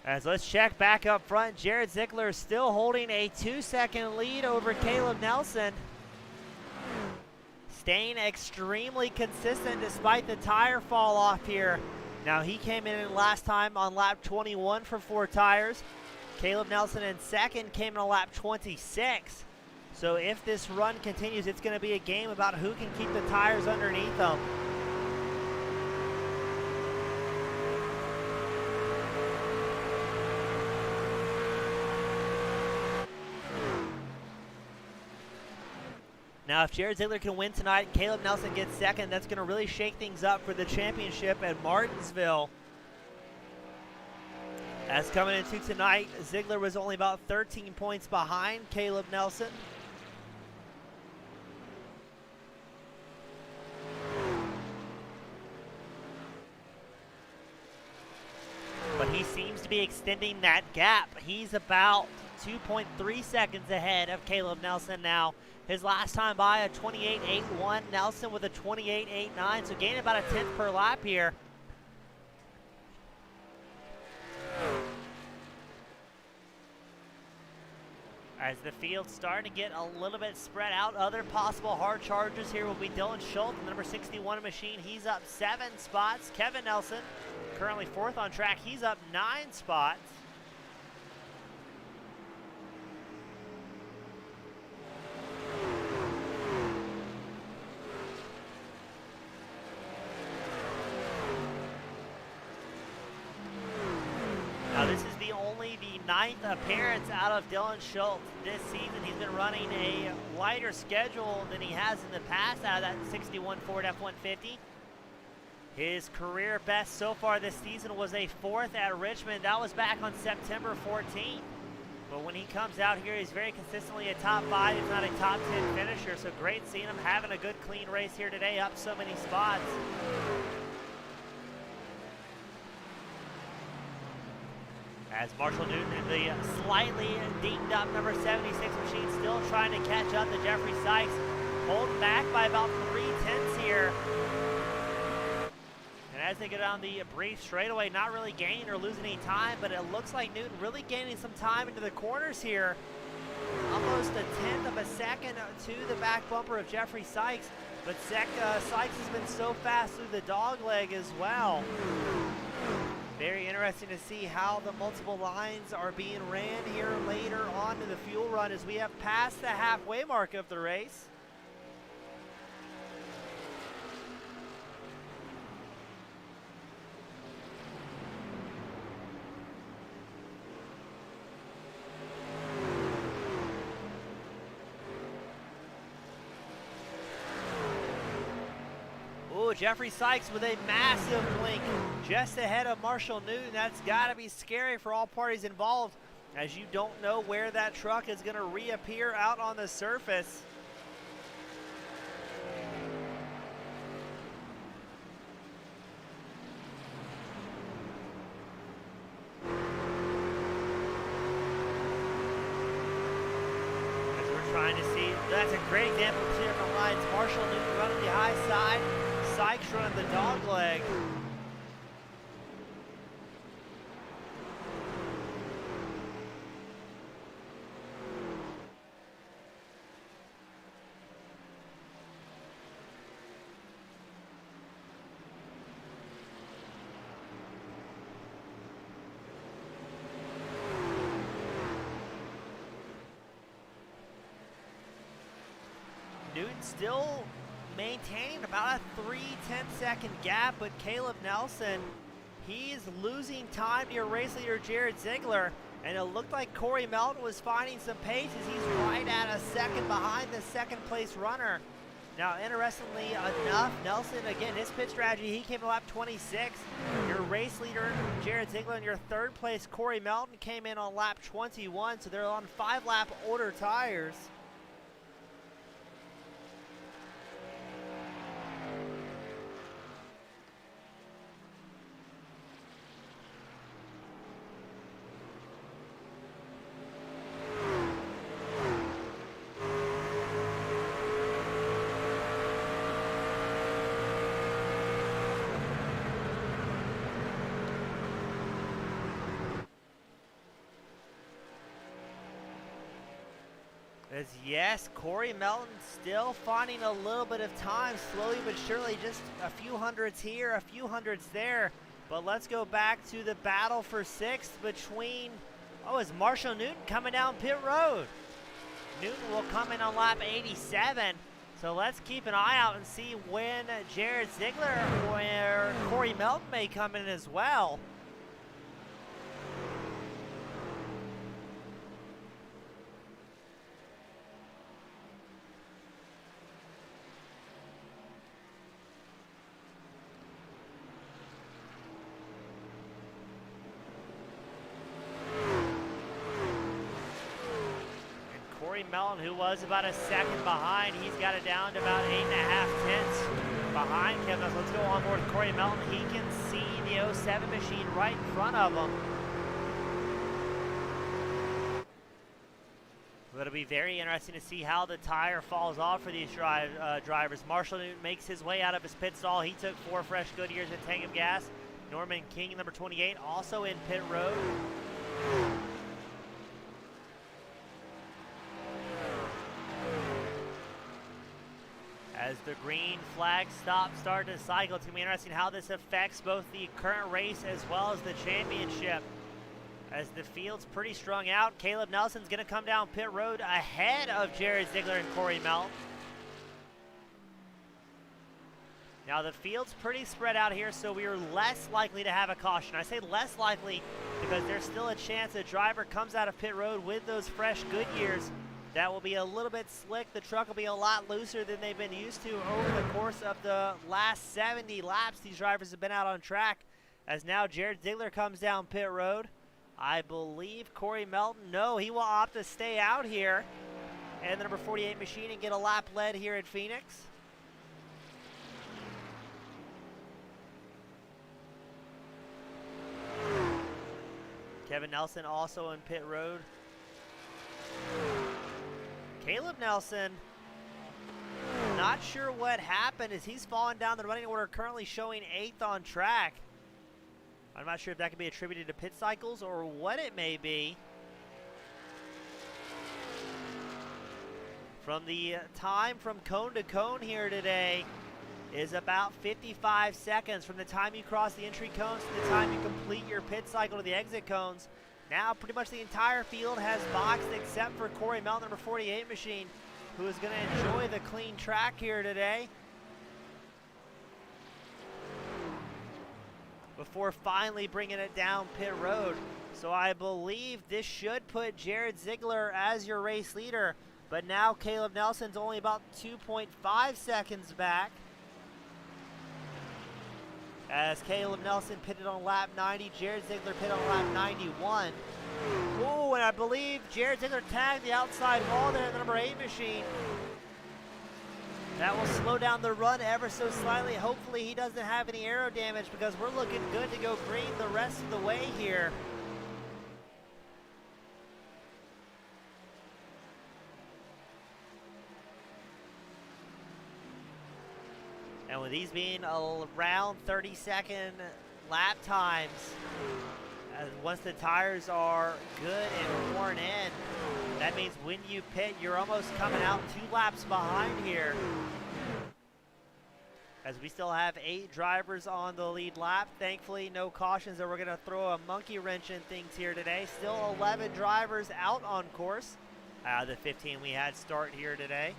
As let's check back up front, Jared Ziegler still holding a 2-second lead over Caleb Nelson. Staying extremely consistent despite the tire fall off here. Now he came in last time on lap 21 for 4 tires. Caleb Nelson in second came in on lap 26. So if this run continues, it's going to be a game about who can keep the tires underneath them. Now, if Jared Ziegler can win tonight and Caleb Nelson gets second, that's going to really shake things up for the championship at Martinsville. As coming into tonight, Ziegler was only about 13 points behind Caleb Nelson. But he seems to be extending that gap. He's about 2.3 seconds ahead of Caleb Nelson now. His last time by a 28.81. Nelson with a 28.89, so gaining about a 10th per lap here. As the field's starting to get a little bit spread out, other possible hard chargers here will be Dylan Schultz, the number 61 machine. He's up 7 spots. Kevin Nelson, currently 4th on track. He's up 9 spots. Now this is only the 9th appearance out of Dylan Schultz this season. He's been running a lighter schedule than he has in the past out of that 61 Ford F-150. His career best so far this season was a 4th at Richmond. That was back on September 14th. But when he comes out here, he's very consistently a top 5, if not a top 10 finisher. So great seeing him having a good clean race here today, up so many spots. As Marshall Newton and the slightly dinged up number 76 machine still trying to catch up to Jeffrey Sykes, holding back by about 3/10 here. And as they go down the brief straightaway, not really gaining or losing any time, but it looks like Newton really gaining some time into the corners here. Almost a 1/10 of a second to the back bumper of Jeffrey Sykes, but Sykes has been so fast through the dog leg as well. Very interesting to see how the multiple lines are being ran here later on in the fuel run as we have passed the halfway mark of the race. Jeffrey Sykes with a massive blink just ahead of Marshall Newton. That's got to be scary for all parties involved, as you don't know where that truck is going to reappear out on the surface. As we're trying to see, that's a great example of 2 different lines. Marshall Newton running the high side, Sykes running the dog leg. Newton still maintaining about a 3-10-second gap, but Caleb Nelson, he's losing time to your race leader Jared Ziegler, and it looked like Corey Melton was finding some pace as he's right at a second behind the second place runner. Now, interestingly enough, Nelson, again, his pit strategy, he came in lap 26. Your race leader, Jared Ziegler, and your third place, Corey Melton, came in on lap 21, so they're on 5-lap older tires. Yes, Corey Melton still finding a little bit of time, slowly but surely, just a few hundreds here, a few hundreds there. But let's go back to the battle for 6th between, is Marshall Newton coming down pit road. Newton will come in on lap 87. So let's keep an eye out and see when Jared Ziegler or Corey Melton may come in as well. Mellon, who was about a second behind, he's got it down to about 8.5 tenths behind Kevin. So let's go on board with Corey Melton. He can see the 07 machine right in front of him. It'll be very interesting to see how the tire falls off for these drivers. Marshall Newton makes his way out of his pit stall. He took 4 fresh Goodyears and a tank of gas. Norman King, number 28, also in pit road. As the green flag stops, start to cycle, it's going to be interesting how this affects both the current race as well as the championship. As the field's pretty strung out, Caleb Nelson's going to come down pit road ahead of Jared Ziegler and Corey Melton. Now the field's pretty spread out here, so we are less likely to have a caution. I say less likely because there's still a chance a driver comes out of pit road with those fresh Goodyears. That will be a little bit slick. The truck will be a lot looser than they've been used to over the course of the last 70 laps these drivers have been out on track. As now Jared Ziegler comes down pit road. I believe Corey Melton, no, he will opt to stay out here. And the number 48 machine and get a lap lead here at Phoenix. Kevin Nelson also in pit road. Caleb Nelson, not sure what happened as he's fallen down the running order, currently showing 8th on track. I'm not sure if that could be attributed to pit cycles or what it may be. From the time from cone to cone here today is about 55 seconds from the time you cross the entry cones to the time you complete your pit cycle to the exit cones. Now pretty much the entire field has boxed except for Corey Mellon, number 48 machine, who is going to enjoy the clean track here today before finally bringing it down pit road. So I believe this should put Jared Ziegler as your race leader, but now Caleb Nelson's only about 2.5 seconds back, as Caleb Nelson pitted on lap 90, Jared Ziegler pitted on lap 91. Oh, and I believe Jared Ziegler tagged the outside wall there in the number 8 machine. That will slow down the run ever so slightly. Hopefully he doesn't have any aero damage because we're looking good to go green the rest of the way here. And with these being around 30-second lap times, once the tires are good and worn in, that means when you pit, you're almost coming out 2 laps behind here. As we still have 8 drivers on the lead lap. Thankfully, no cautions, or we're going to throw a monkey wrench in things here today. Still 11 drivers out on course. The 15 we had start here today.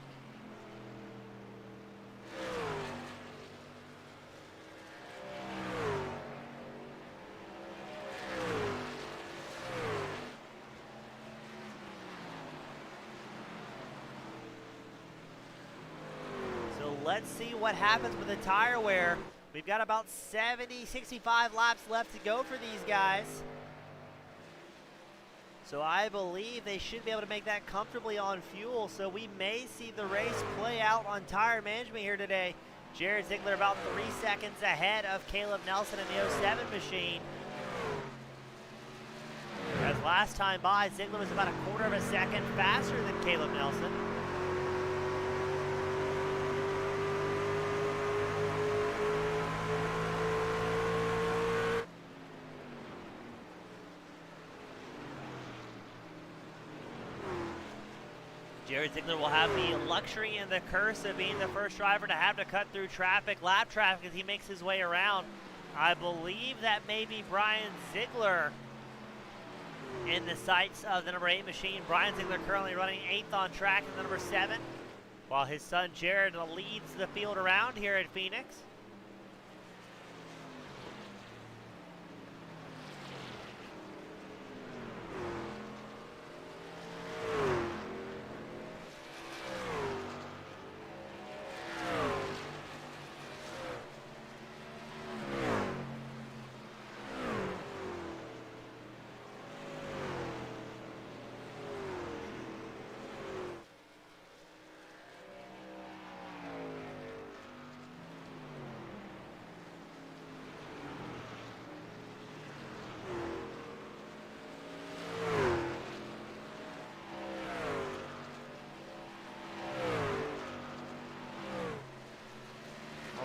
let's see what happens with the tire wear. We've got about 70, 65 laps left to go for these guys. So I believe they should be able to make that comfortably on fuel. So we may see the race play out on tire management here today. Jared Ziegler about 3 seconds ahead of Caleb Nelson in the 07 machine. As last time by, Ziegler was about a quarter of a second faster than Caleb Nelson. Jared Ziegler will have the luxury and the curse of being the first driver to have to cut through traffic, lap traffic, as he makes his way around. I believe that may be Brian Ziegler in the sights of the number 8 machine. Brian Ziegler currently running 8th on track in the number 7, while his son Jared leads the field around here at Phoenix.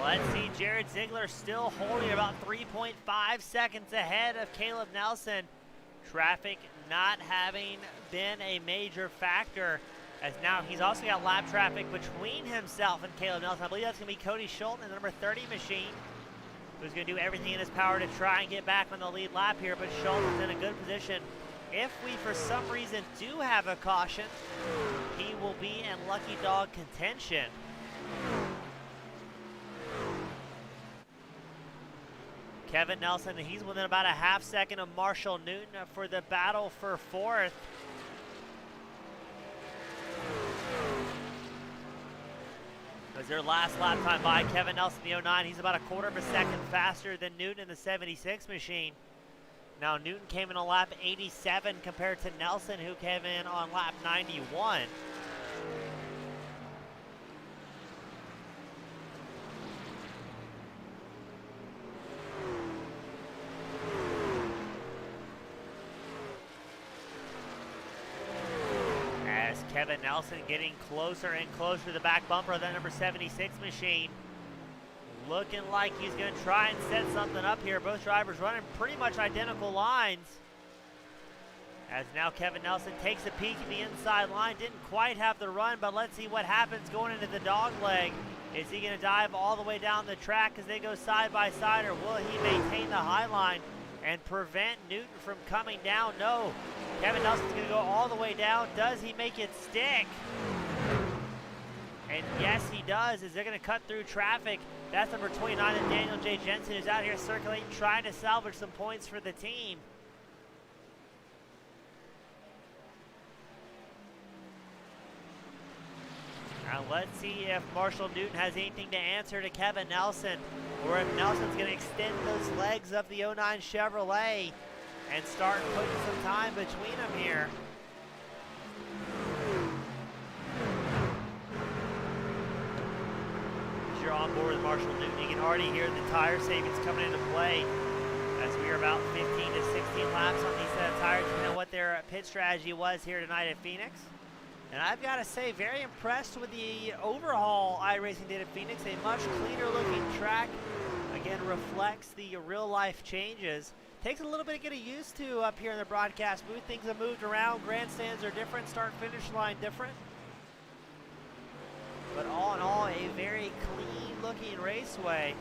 Let's see, Jared Ziegler still holding about 3.5 seconds ahead of Caleb Nelson. Traffic not having been a major factor, as now he's also got lap traffic between himself and Caleb Nelson. I believe that's going to be Cody Schultz in the number 30 machine, who's going to do everything in his power to try and get back on the lead lap here, but Schultz is in a good position. If we, for some reason, do have a caution, he will be in lucky dog contention. Kevin Nelson, he's within about a half second of Marshall Newton for the battle for 4th. As their last lap time by Kevin Nelson in the 09, he's about a quarter of a second faster than Newton in the 76 machine. Now Newton came in on lap 87 compared to Nelson, who came in on lap 91. Kevin Nelson getting closer and closer to the back bumper of that number 76 machine. Looking like he's going to try and set something up here. Both drivers running pretty much identical lines. As now Kevin Nelson takes a peek at the inside line. Didn't quite have the run, but let's see what happens going into the dog leg. Is he going to dive all the way down the track as they go side by side, or will he maintain the high line and prevent Newton from coming down? No. Kevin Nelson's going to go all the way down. Does he make it stick? And yes, he does, as they're going to cut through traffic. That's number 29, and Daniel J. Jensen, who's out here circulating, trying to salvage some points for the team. Now let's see if Marshall Newton has anything to answer to Kevin Nelson, or if Nelson's going to extend those legs of the 09 Chevrolet and start putting some time between them here. As you're on board with Marshall Newton, you can already hear the tire savings coming into play, as we are about 15 to 16 laps on these set of tires. You know what their pit strategy was here tonight at Phoenix. And I've got to say, very impressed with the overhaul iRacing did at Phoenix. A much cleaner looking track. Again, reflects the real life changes. Takes a little bit to get used to up here in the broadcast booth. Things have moved around. Grandstands are different. Start-finish line different. But all in all, a very clean looking raceway.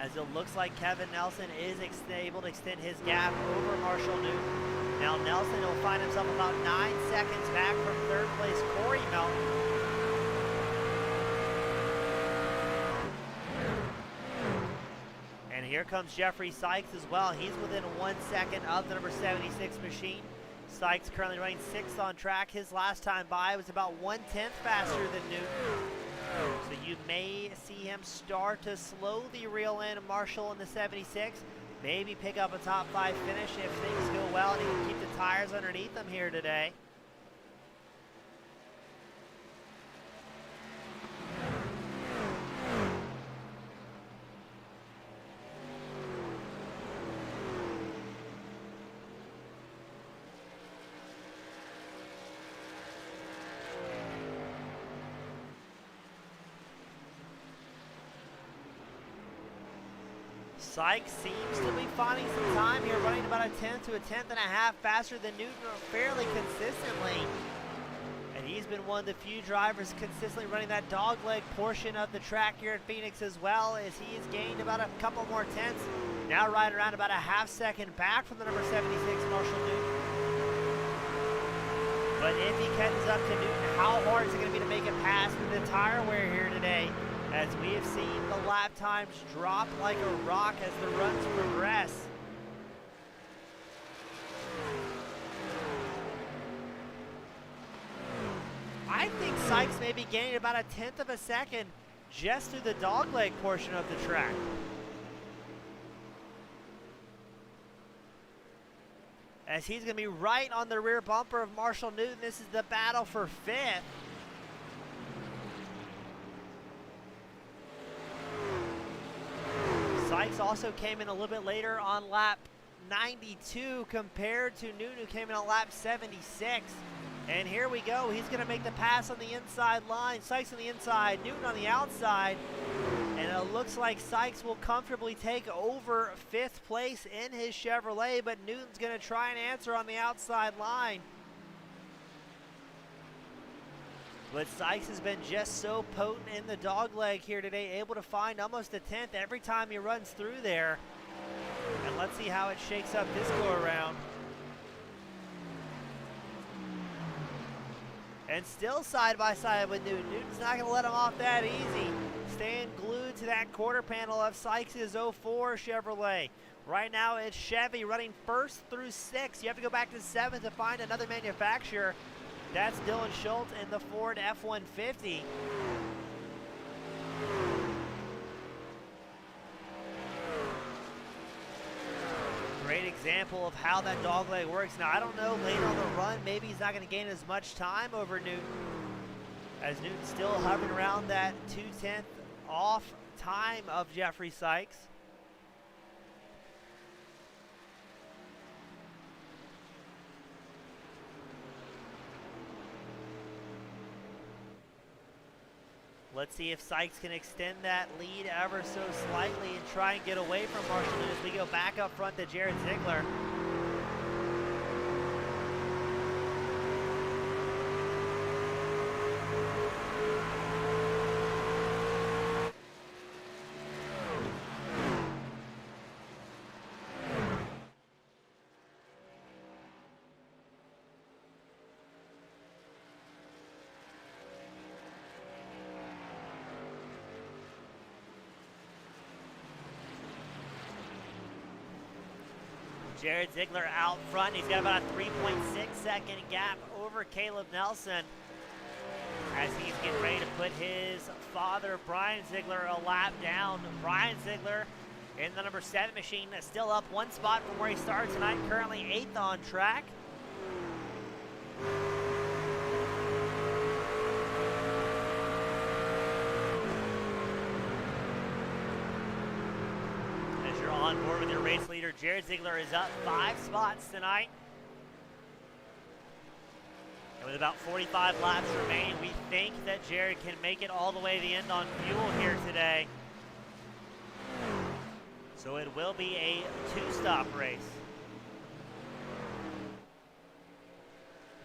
As it looks like Kevin Nelson is able to extend his gap over Marshall Newton. Now Nelson will find himself about 9 seconds back from third place Corey Melton. And here comes Jeffrey Sykes as well. He's within 1 second of the number 76 machine. Sykes currently running 6th on track. His last time by was about 1/10 faster than Newton. So you may see him start to slowly reel in Marshall in the 76. Maybe pick up a top 5 finish if things go well and he can keep the tires underneath him here today. Sykes seems to be finding some time here, running about a 10th to a 10th and a half faster than Newton fairly consistently. And he's been one of the few drivers consistently running that dogleg portion of the track here at Phoenix as well, as he's gained about a couple more tenths. Now right around about a half second back from the number 76, Marshall Newton. But if he catches up to Newton, how hard is it going to be to make it past with the tire wear here today? As we have seen the lap times drop like a rock as the runs progress. I think Sykes may be gaining about a 10th of a second just through the dogleg portion of the track. As he's going to be right on the rear bumper of Marshall Newton. This is the battle for 5th. Sykes also came in a little bit later on lap 92 compared to Newton, who came in on lap 76. And here we go. He's going to make the pass on the inside line. Sykes on the inside, Newton on the outside. And it looks like Sykes will comfortably take over 5th place in his Chevrolet, but Newton's going to try and answer on the outside line. But Sykes has been just so potent in the dogleg here today, able to find almost a 10th every time he runs through there. And let's see how it shakes up this go around. And still side by side with Newton. Newton's not going to let him off that easy. Staying glued to that quarter panel of Sykes' 04 Chevrolet. Right now it's Chevy running 1st through 6th. You have to go back to 7th to find another manufacturer. That's Cody Schultz in the Ford F-150. Great example of how that dogleg works. Now, I don't know, later on the run, maybe he's not going to gain as much time over Newton, as Newton's still hovering around that 2/10 off time of Jeffrey Sykes. Let's see if Sykes can extend that lead ever so slightly and try and get away from Marshall Newton as we go back up front to Jared Ziegler. Jared Ziegler out front. He's got about a 3.6 second gap over Caleb Nelson as he's getting ready to put his father, Brian Ziegler, a lap down. Brian Ziegler in the number 7 machine, still up 1 spot from where he started tonight, currently 8th on track. On board with your race leader, Jared Ziegler is up 5 spots tonight. And with about 45 laps remaining, we think that Jared can make it all the way to the end on fuel here today. So it will be a 2-stop race.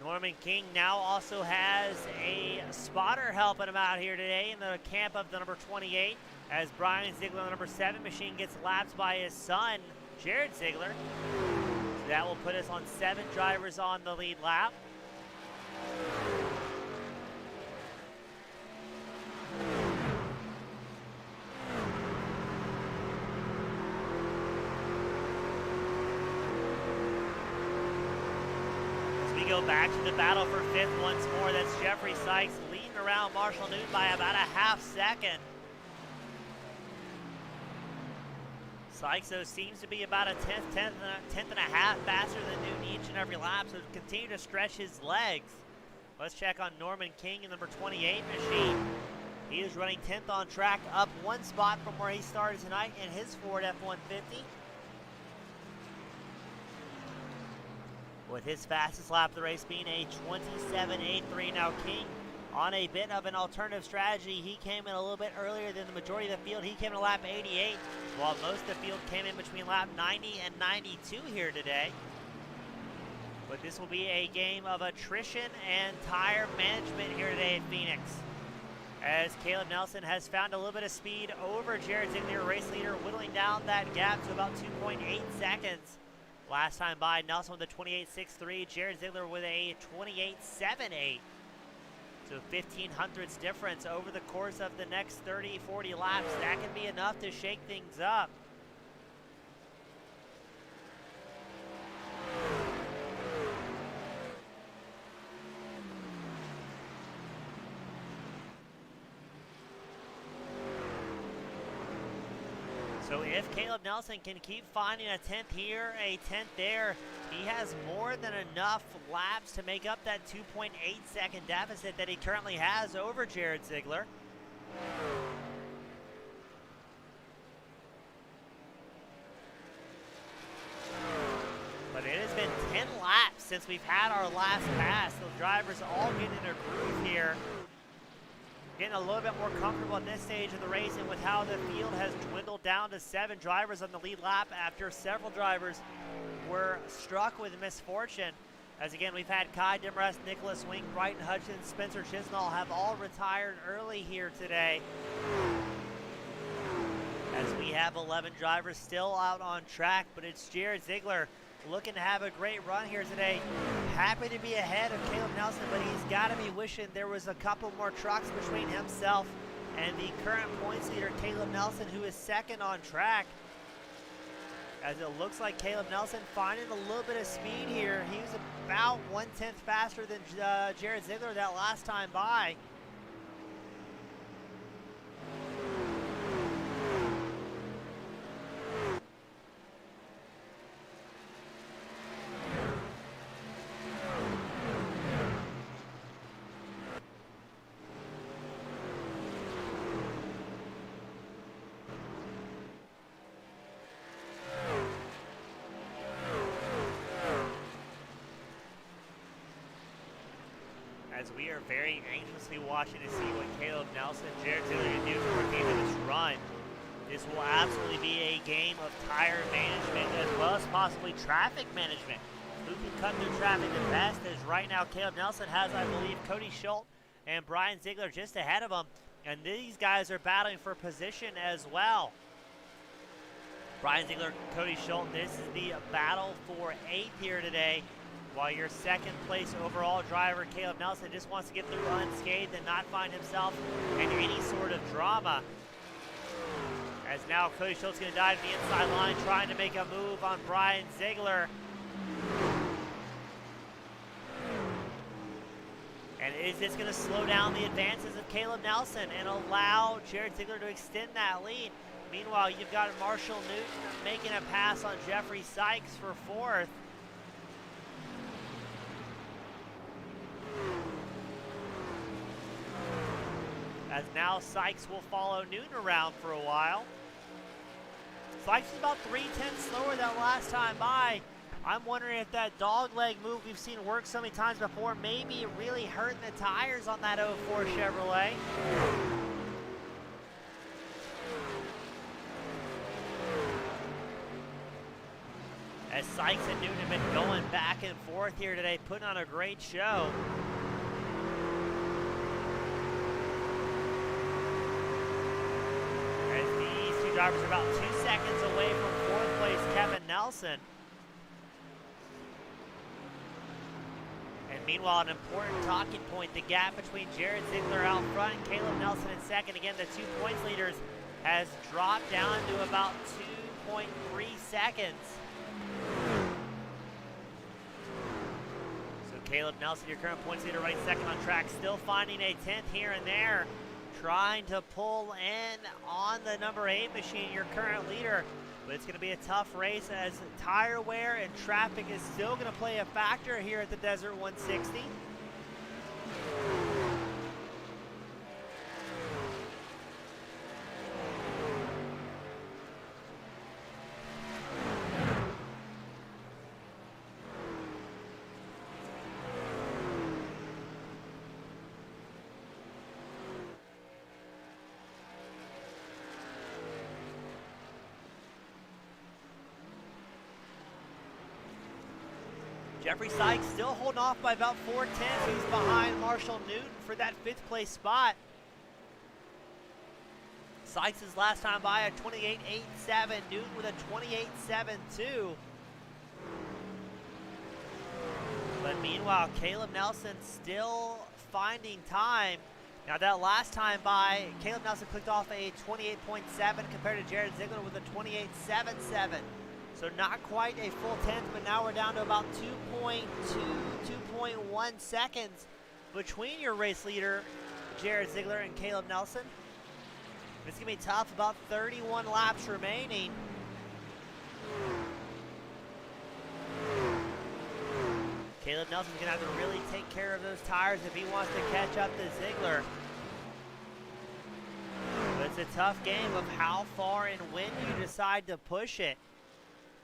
Norman King now also has a spotter helping him out here today in the camp of the number 28. As Brian Ziegler, the number 7 machine, gets lapped by his son, Jared Ziegler. So that will put us on 7 drivers on the lead lap. go back to the battle for fifth once more. That's Jeffrey Sykes leading around Marshall Newton by about a half second. Sykes, though, seems to be about a tenth and a half faster than Newton each and every lap, so continue to stretch his legs. Let's check on Norman King in number 28 machine. He is running 10th on track, up one spot from where he started tonight in his Ford F-150. With his fastest lap of the race being a 27.83. Now King on a bit of an alternative strategy. He came in a little bit earlier than the majority of the field. He came in lap 88, while most of the field came in between lap 90 and 92 here today. But this will be a game of attrition and tire management here today at Phoenix, as Caleb Nelson has found a little bit of speed over Jared Ziegler, race leader, whittling down that gap to about 2.8 seconds. Last time by, Nelson with a 28.63, Jared Ziegler with a 28.78. So 0.15 difference over the course of the next 30, 40 laps. That can be enough to shake things up. So if Caleb Nelson can keep finding a 10th here, a 10th there, he has more than enough laps to make up that 2.8 second deficit that he currently has over Jared Ziegler. But it has been 10 laps since we've had our last pass. The drivers all getting in a groove here, getting a little bit more comfortable at this stage of the race, and with how the field has dwindled down to 7 drivers on the lead lap after several drivers were struck with misfortune. As again, we've had Kai Demarest, Nicholas Wing, Brighton Hutchins, Spencer Chisnall have all retired early here today, as we have 11 drivers still out on track. But it's Jared Ziegler looking to have a great run here today. Happy to be ahead of Caleb Nelson, but he's got to be wishing there was a couple more trucks between himself and the current points leader, Caleb Nelson, who is second on track. As it looks like Caleb Nelson finding a little bit of speed here. He was about 1/10 faster than Jared Ziegler that last time by. As we are very anxiously watching to see what Caleb Nelson and Jared Ziegler can do toward the end of this run. This will absolutely be a game of tire management as well as possibly traffic management. Who can cut through traffic the best, as right now Caleb Nelson has, I believe, Cody Schultz and Brian Ziegler just ahead of him. And these guys are battling for position as well. Brian Ziegler, Cody Schultz, this is the battle for 8th here today, while your second place overall driver, Caleb Nelson, just wants to get through unscathed and not find himself in any sort of drama. As now Cody Schultz is going to dive to the inside line, trying to make a move on Brian Ziegler. And is this going to slow down the advances of Caleb Nelson and allow Jared Ziegler to extend that lead? Meanwhile, you've got Marshall Newton making a pass on Jeffrey Sykes for 4th. As now Sykes will follow Newton around for a while. Sykes is about 3/10 slower than last time by. I'm wondering if that dog leg move we've seen work so many times before maybe really hurting the tires on that 04 Chevrolet. As Sykes and Newton have been going back and forth here today, putting on a great show. Drivers are about 2 seconds away from 4th place Kevin Nelson. And meanwhile, an important talking point, the gap between Jared Ziegler out front and Caleb Nelson in second, again, the 2 points leaders, has dropped down to about 2.3 seconds. So Caleb Nelson, your current points leader, running second on track, still finding a 10th here and there, trying to pull in on the number 8 machine, your current leader. But it's going to be a tough race as tire wear and traffic is still going to play a factor here at the Desert 160. Jeffrey Sykes still holding off by about 4 tenths. He's behind Marshall Newton for that 5th place spot. Sykes' last time by a 28.87. Newton with a 28.72. But meanwhile, Caleb Nelson still finding time. Now that last time by, Caleb Nelson clicked off a 28.7 compared to Jared Ziegler with a 28.77. So not quite a full 10th, but now we're down to about 2.2, 2.1 seconds between your race leader, Jared Ziegler, and Caleb Nelson. It's going to be tough, about 31 laps remaining. Caleb Nelson's going to have to really take care of those tires if he wants to catch up to Ziegler. But it's a tough game of how far and when you decide to push it,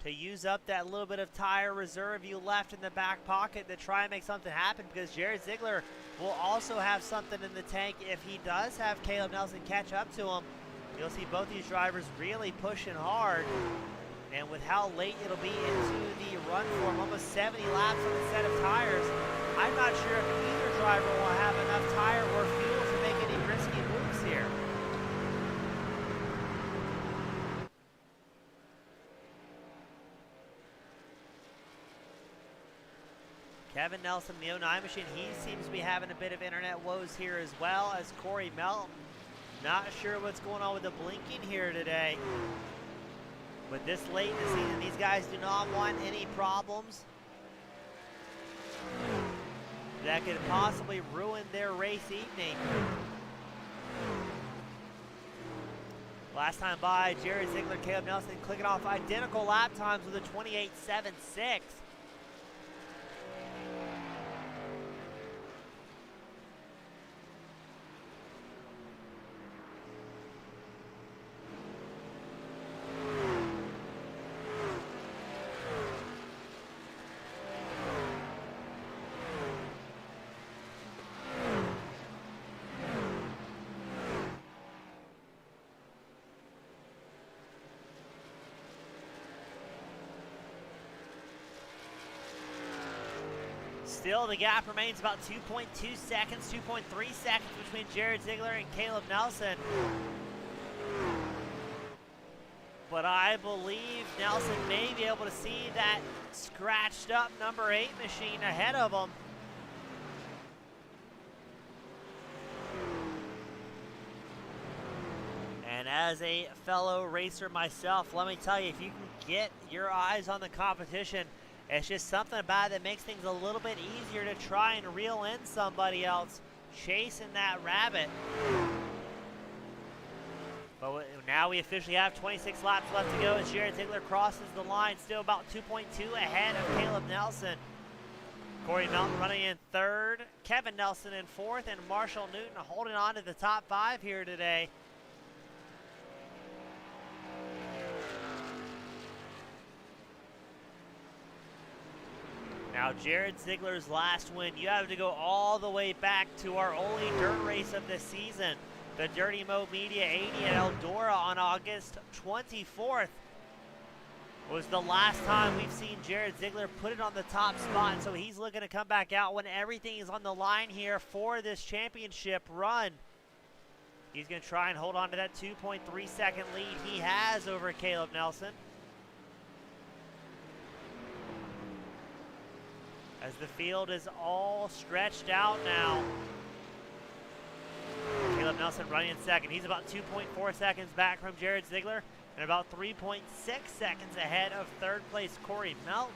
to use up that little bit of tire reserve you left in the back pocket to try and make something happen, because Jared Ziegler will also have something in the tank if he does have Caleb Nelson catch up to him. You'll see both these drivers really pushing hard, and with how late it'll be into the run for him, almost 70 laps on a set of tires, I'm not sure if either driver will have enough tire or fuel to make any risky moves here. Kevin Nelson, the 09 machine, he seems to be having a bit of internet woes here as well as Corey Melton. Not sure what's going on with the blinking here today. But this late in the season, these guys do not want any problems that could possibly ruin their race evening. Last time by, Jared Ziegler, Caleb Nelson clicking off identical lap times with a 28.76. Still, the gap remains about 2.2 seconds, 2.3 seconds between Jared Ziegler and Caleb Nelson. But I believe Nelson may be able to see that scratched up number 8 machine ahead of him. And as a fellow racer myself, let me tell you, if you can get your eyes on the competition, it's just something about it that makes things a little bit easier to try and reel in somebody else chasing that rabbit. But now we officially have 26 laps left to go as Jared Ziegler crosses the line, still about 2.2 ahead of Caleb Nelson. Corey Melton running in 3rd, Kevin Nelson in 4th, and Marshall Newton holding on to the top 5 here today. Now, Jared Ziegler's last win, you have to go all the way back to our only dirt race of the season, the Dirty Mo Media 80 at Eldora on August 24th. Was the last time we've seen Jared Ziegler put it on the top spot, so he's looking to come back out when everything is on the line here for this championship run. He's going to try and hold on to that 2.3 second lead he has over Caleb Nelson. As the field is all stretched out now. Caleb Nelson running in 2nd. He's about 2.4 seconds back from Jared Ziegler and about 3.6 seconds ahead of 3rd place Corey Melton.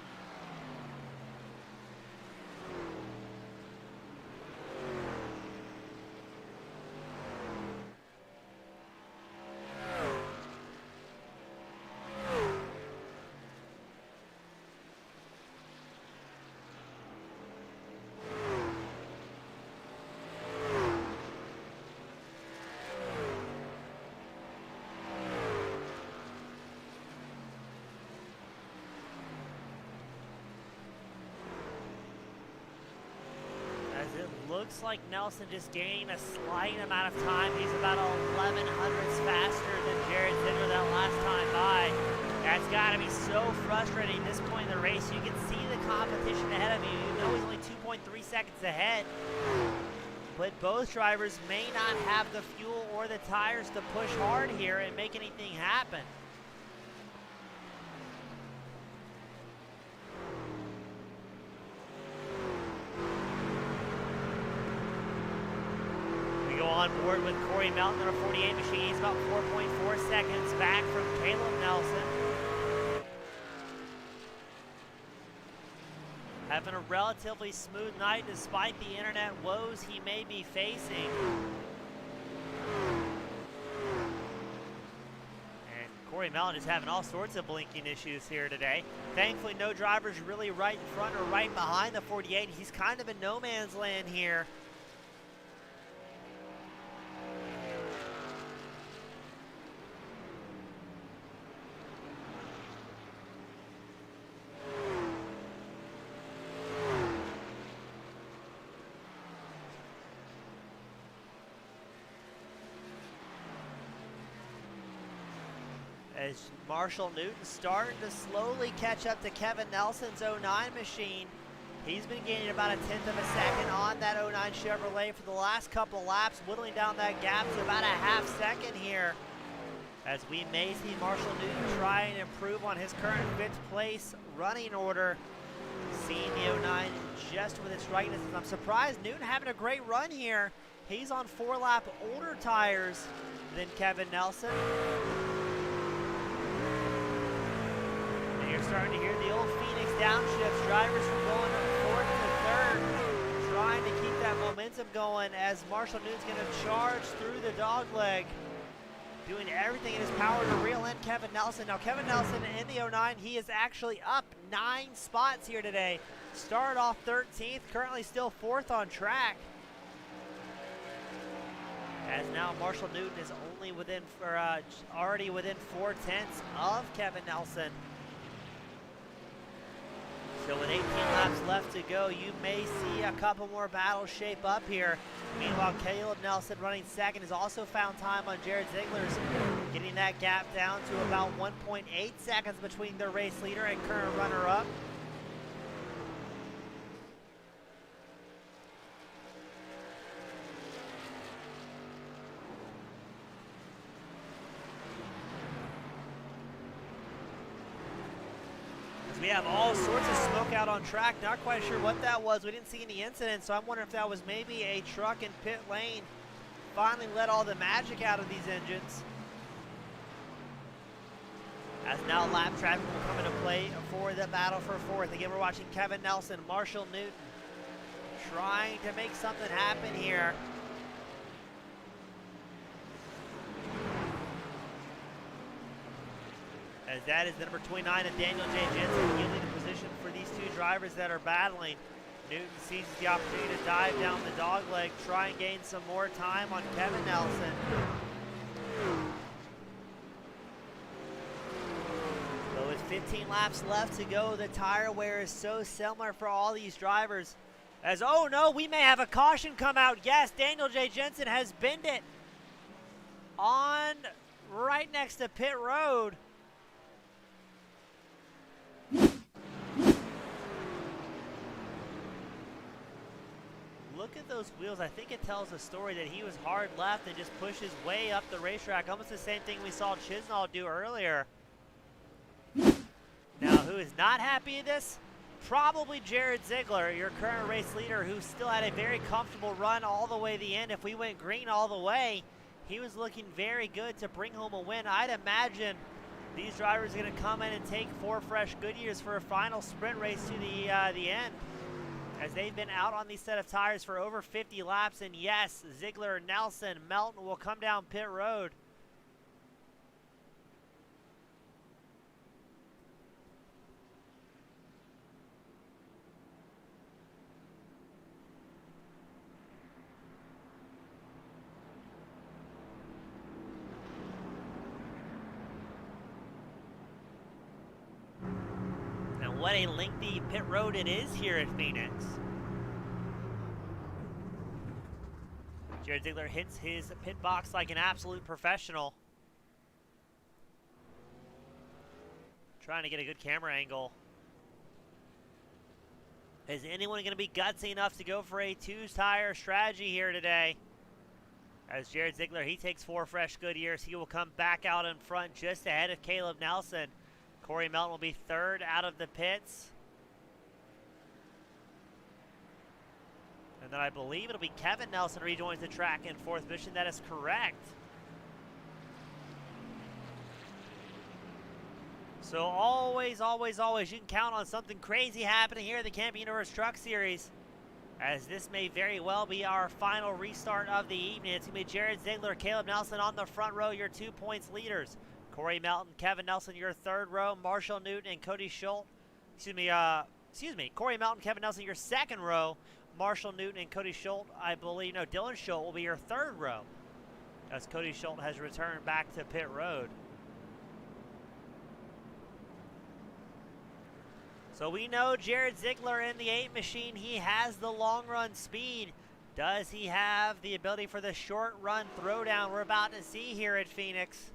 looks like Nelson just gaining a slight amount of time. He's about 11 hundredths faster than Jared Ziegler that last time by. That's got to be so frustrating at this point in the race. You can see the competition ahead of you. You know he's only 2.3 seconds ahead. But both drivers may not have the fuel or the tires to push hard here and make anything happen. On board with Corey Melton on a 48 machine. He's about 4.4 seconds back from Caleb Nelson. Having a relatively smooth night despite the internet woes he may be facing. And Corey Mellon is having all sorts of blinking issues here today. Thankfully, no drivers really right in front or right behind the 48. He's kind of in no man's land here. As Marshall Newton starting to slowly catch up to Kevin Nelson's 09 machine. He's been gaining about a 1/10 of a second on that 09 Chevrolet for the last couple laps, whittling down that gap to about a half second here. As we may see Marshall Newton try and improve on his current 5th place running order. Seeing the 09 just with its rightness. I'm surprised Newton having a great run here. He's on 4-lap older tires than Kevin Nelson. You're starting to hear the old Phoenix downshifts. Drivers from going from 4th to 3rd, trying to keep that momentum going as Marshall Newton's going to charge through the dogleg, doing everything in his power to reel in Kevin Nelson. Now Kevin Nelson in the 09, he is actually up 9 spots here today. Started off 13th, currently still 4th on track. As now Marshall Newton is only within, already within 4/10 of Kevin Nelson. So with 18 laps left to go, you may see a couple more battles shape up here. Meanwhile, Caleb Nelson running second has also found time on Jared Ziegler's, getting that gap down to about 1.8 seconds between their race leader and current runner-up. We have all sorts of smoke out on track. Not quite sure what that was. We didn't see any incidents, so I'm wondering if that was maybe a truck in pit lane. Finally let all the magic out of these engines. As now lap traffic will come into play for the battle for 4th. Again, we're watching Kevin Nelson, Marshall Newton, trying to make something happen here. As that is the number 29 of Daniel J. Jensen yielding the position for these two drivers that are battling. Newton seizes the opportunity to dive down the dogleg, try and gain some more time on Kevin Nelson. But with 15 laps left to go, the tire wear is so similar for all these drivers. As, oh no, we may have a caution come out. Yes, Daniel J. Jensen has binned it on right next to pit road. Look at those wheels. I think it tells a story that he was hard left and just pushed his way up the racetrack. Almost the same thing we saw Chisnall do earlier. Now, who is not happy at this? Probably Jared Ziegler, your current race leader, who still had a very comfortable run all the way to the end. If we went green all the way, he was looking very good to bring home a win. I'd imagine these drivers are going to come in and take 4 fresh Goodyears for a final sprint race to the end, as they've been out on these set of tires for over 50 laps. And yes, Ziegler, Nelson, Melton will come down pit road. What a lengthy pit road it is here at Phoenix. Jared Ziegler hits his pit box like an absolute professional. Trying to get a good camera angle. Is anyone going to be gutsy enough to go for a two-tire strategy here today? As Jared Ziegler, he takes 4 fresh good years. He will come back out in front just ahead of Caleb Nelson. Corey Melton will be third out of the pits. And then I believe it'll be Kevin Nelson rejoins the track in 4th position. That is correct. So always, always, always, you can count on something crazy happening here at the Camping Universe Truck Series, as this may very well be our final restart of the evening. It's going to be Jared Ziegler, Caleb Nelson on the front row, your 2 points leaders. Corey Melton, Kevin Nelson, your 3rd row. Marshall Newton and Cody Schultz. Corey Melton, Kevin Nelson, your 2nd row. Marshall Newton and Cody Schultz, I believe, no, Dylan Schultz will be your 3rd row, as Cody Schultz has returned back to pit road. So we know Jared Ziegler in the 8 machine, he has the long run speed. Does he have the ability for the short run throwdown we're about to see here at Phoenix?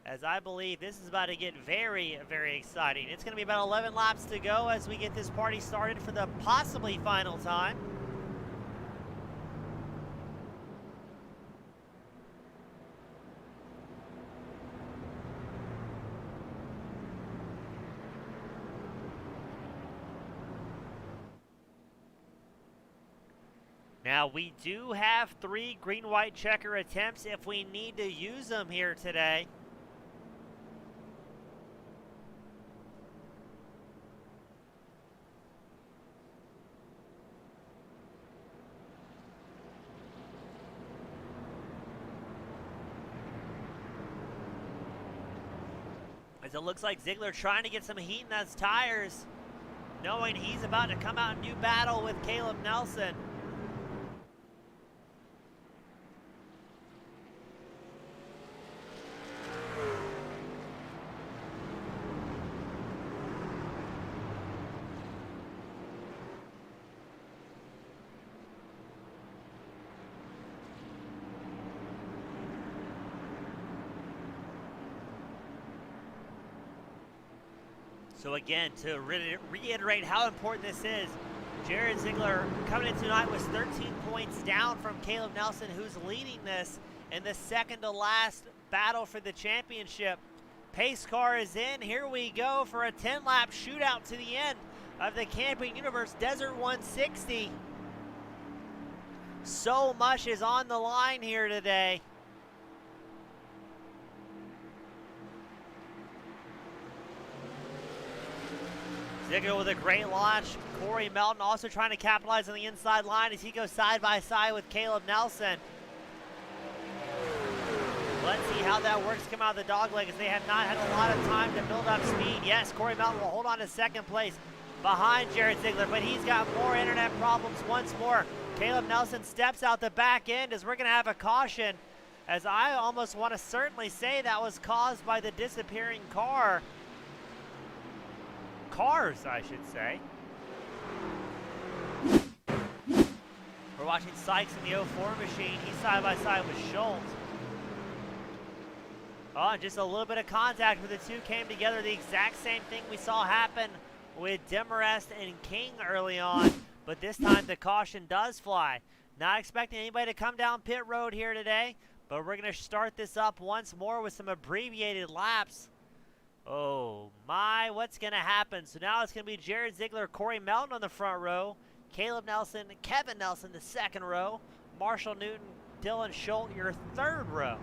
As I believe this is about to get very, very exciting. It's going to be about 11 laps to go as we get this party started for the possibly final time. Now, we do have 3 green-white checker attempts if we need to use them here today. As it looks like Ziegler trying to get some heat in those tires, knowing he's about to come out in new battle with Caleb Nelson. So again, to reiterate how important this is, Jared Ziegler coming in tonight was 13 points down from Caleb Nelson, who's leading this in the second to last battle for the championship. Pace car is in. Here we go for a 10-lap shootout to the end of the Camping Universe Desert 160. So much is on the line here today. Ziegler with a great launch. Corey Melton also trying to capitalize on the inside line as he goes side by side with Caleb Nelson. Let's see how that works come out of the dogleg, as they have not had a lot of time to build up speed. Yes, Corey Melton will hold on to 2nd place behind Jared Ziegler, but he's got more internet problems once more. Caleb Nelson steps out the back end as we're going to have a caution, as I almost want to certainly say that was caused by the disappearing cars, I should say. We're watching Sykes in the 04 machine. He's side by side with Schultz. Oh, and just a little bit of contact where the two came together. The exact same thing we saw happen with Demarest and King early on, but this time the caution does fly. Not expecting anybody to come down pit road here today, but we're going to start this up once more with some abbreviated laps. Oh my, what's going to happen? So now it's going to be Jared Ziegler, Corey Melton on the front row, Caleb Nelson, Kevin Nelson the 2nd row, Marshall Newton, Dylan Schultz your 3rd row.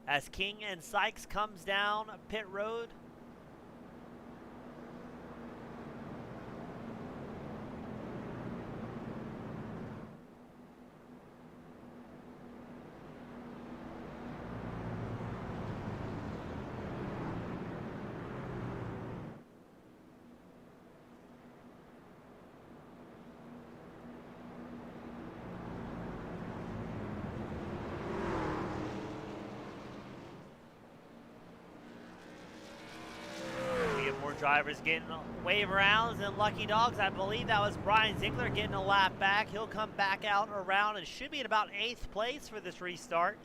As King and Sykes comes down pit road. Drivers getting wave rounds and lucky dogs. I believe that was Brian Ziegler getting a lap back. He'll come back out around and should be in about 8th place for this restart.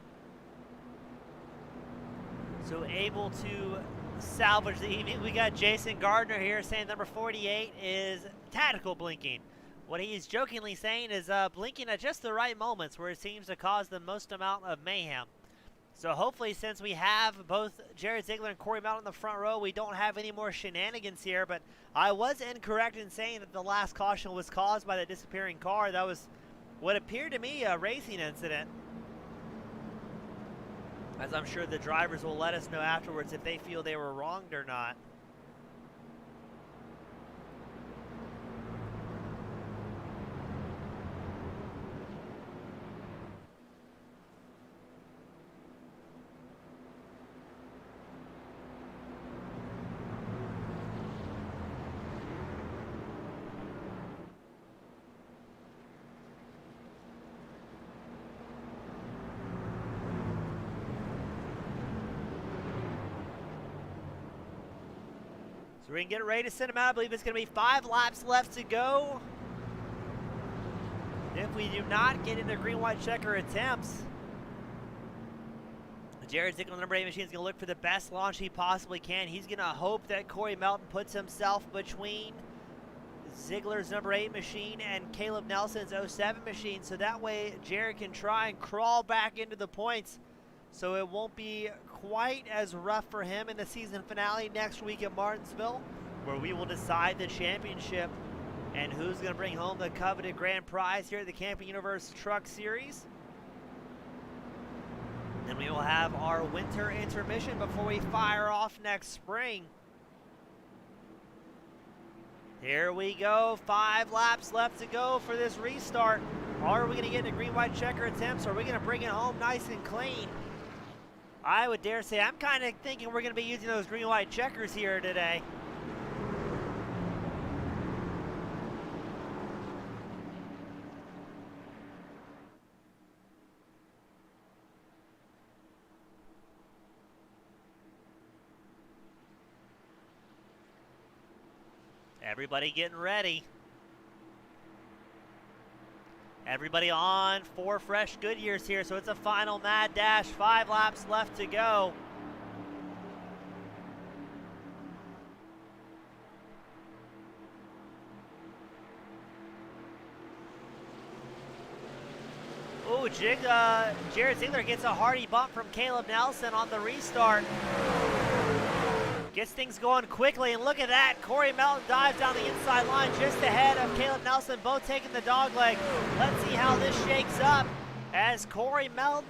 So able to salvage the evening. We got Jason Gardner here saying number 48 is tactical blinking. What he's jokingly saying is blinking at just the right moments where it seems to cause the most amount of mayhem. So hopefully, since we have both Jared Ziegler and Corey Melton in the front row, we don't have any more shenanigans here. But I was incorrect in saying that the last caution was caused by the disappearing car. That was what appeared to me a racing incident. As I'm sure the drivers will let us know afterwards if they feel they were wronged or not. So we're going to get ready to send him out. I believe it's going to be 5 laps left to go. If we do not get into green, white checker attempts, Jared Ziegler, number 8 machine, is going to look for the best launch he possibly can. He's going to hope that Corey Melton puts himself between Ziegler's number 8 machine and Caleb Nelson's 07 machine, so that way Jared can try and crawl back into the points, so it won't be quite as rough for him in the season finale next week at Martinsville, where we will decide the championship and who's going to bring home the coveted grand prize here at the Camping Universe Truck Series. Then we will have our winter intermission before we fire off next spring. Here we go, 5 laps left to go for this restart. Are we going to get into green, white checker attempts, or are we going to bring it home nice and clean? I would dare say I'm kind of thinking we're going to be using those green, white checkers here today. Everybody getting ready. Everybody on 4 fresh Goodyears here, so it's a final mad dash. 5 laps left to go. Ooh, Jared Ziegler gets a hearty bump from Caleb Nelson on the restart. Gets things going quickly, and look at that. Corey Melton dives down the inside line just ahead of Caleb Nelson, both taking the dog leg. Let's see how this shakes up as Corey Melton,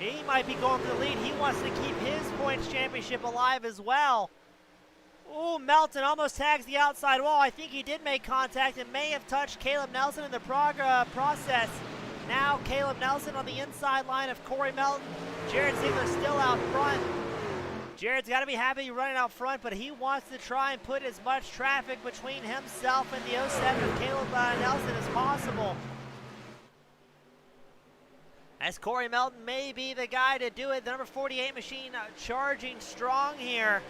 he might be going for the lead. He wants to keep his points championship alive as well. Ooh, Melton almost tags the outside wall. I think he did make contact and may have touched Caleb Nelson in the process. Now Caleb Nelson on the inside line of Corey Melton. Jared Ziegler still out front. Jared's got to be happy running out front, but he wants to try and put as much traffic between himself and the 07 of Caleb Nelson as possible. As Corey Melton may be the guy to do it. The number 48 machine charging strong here.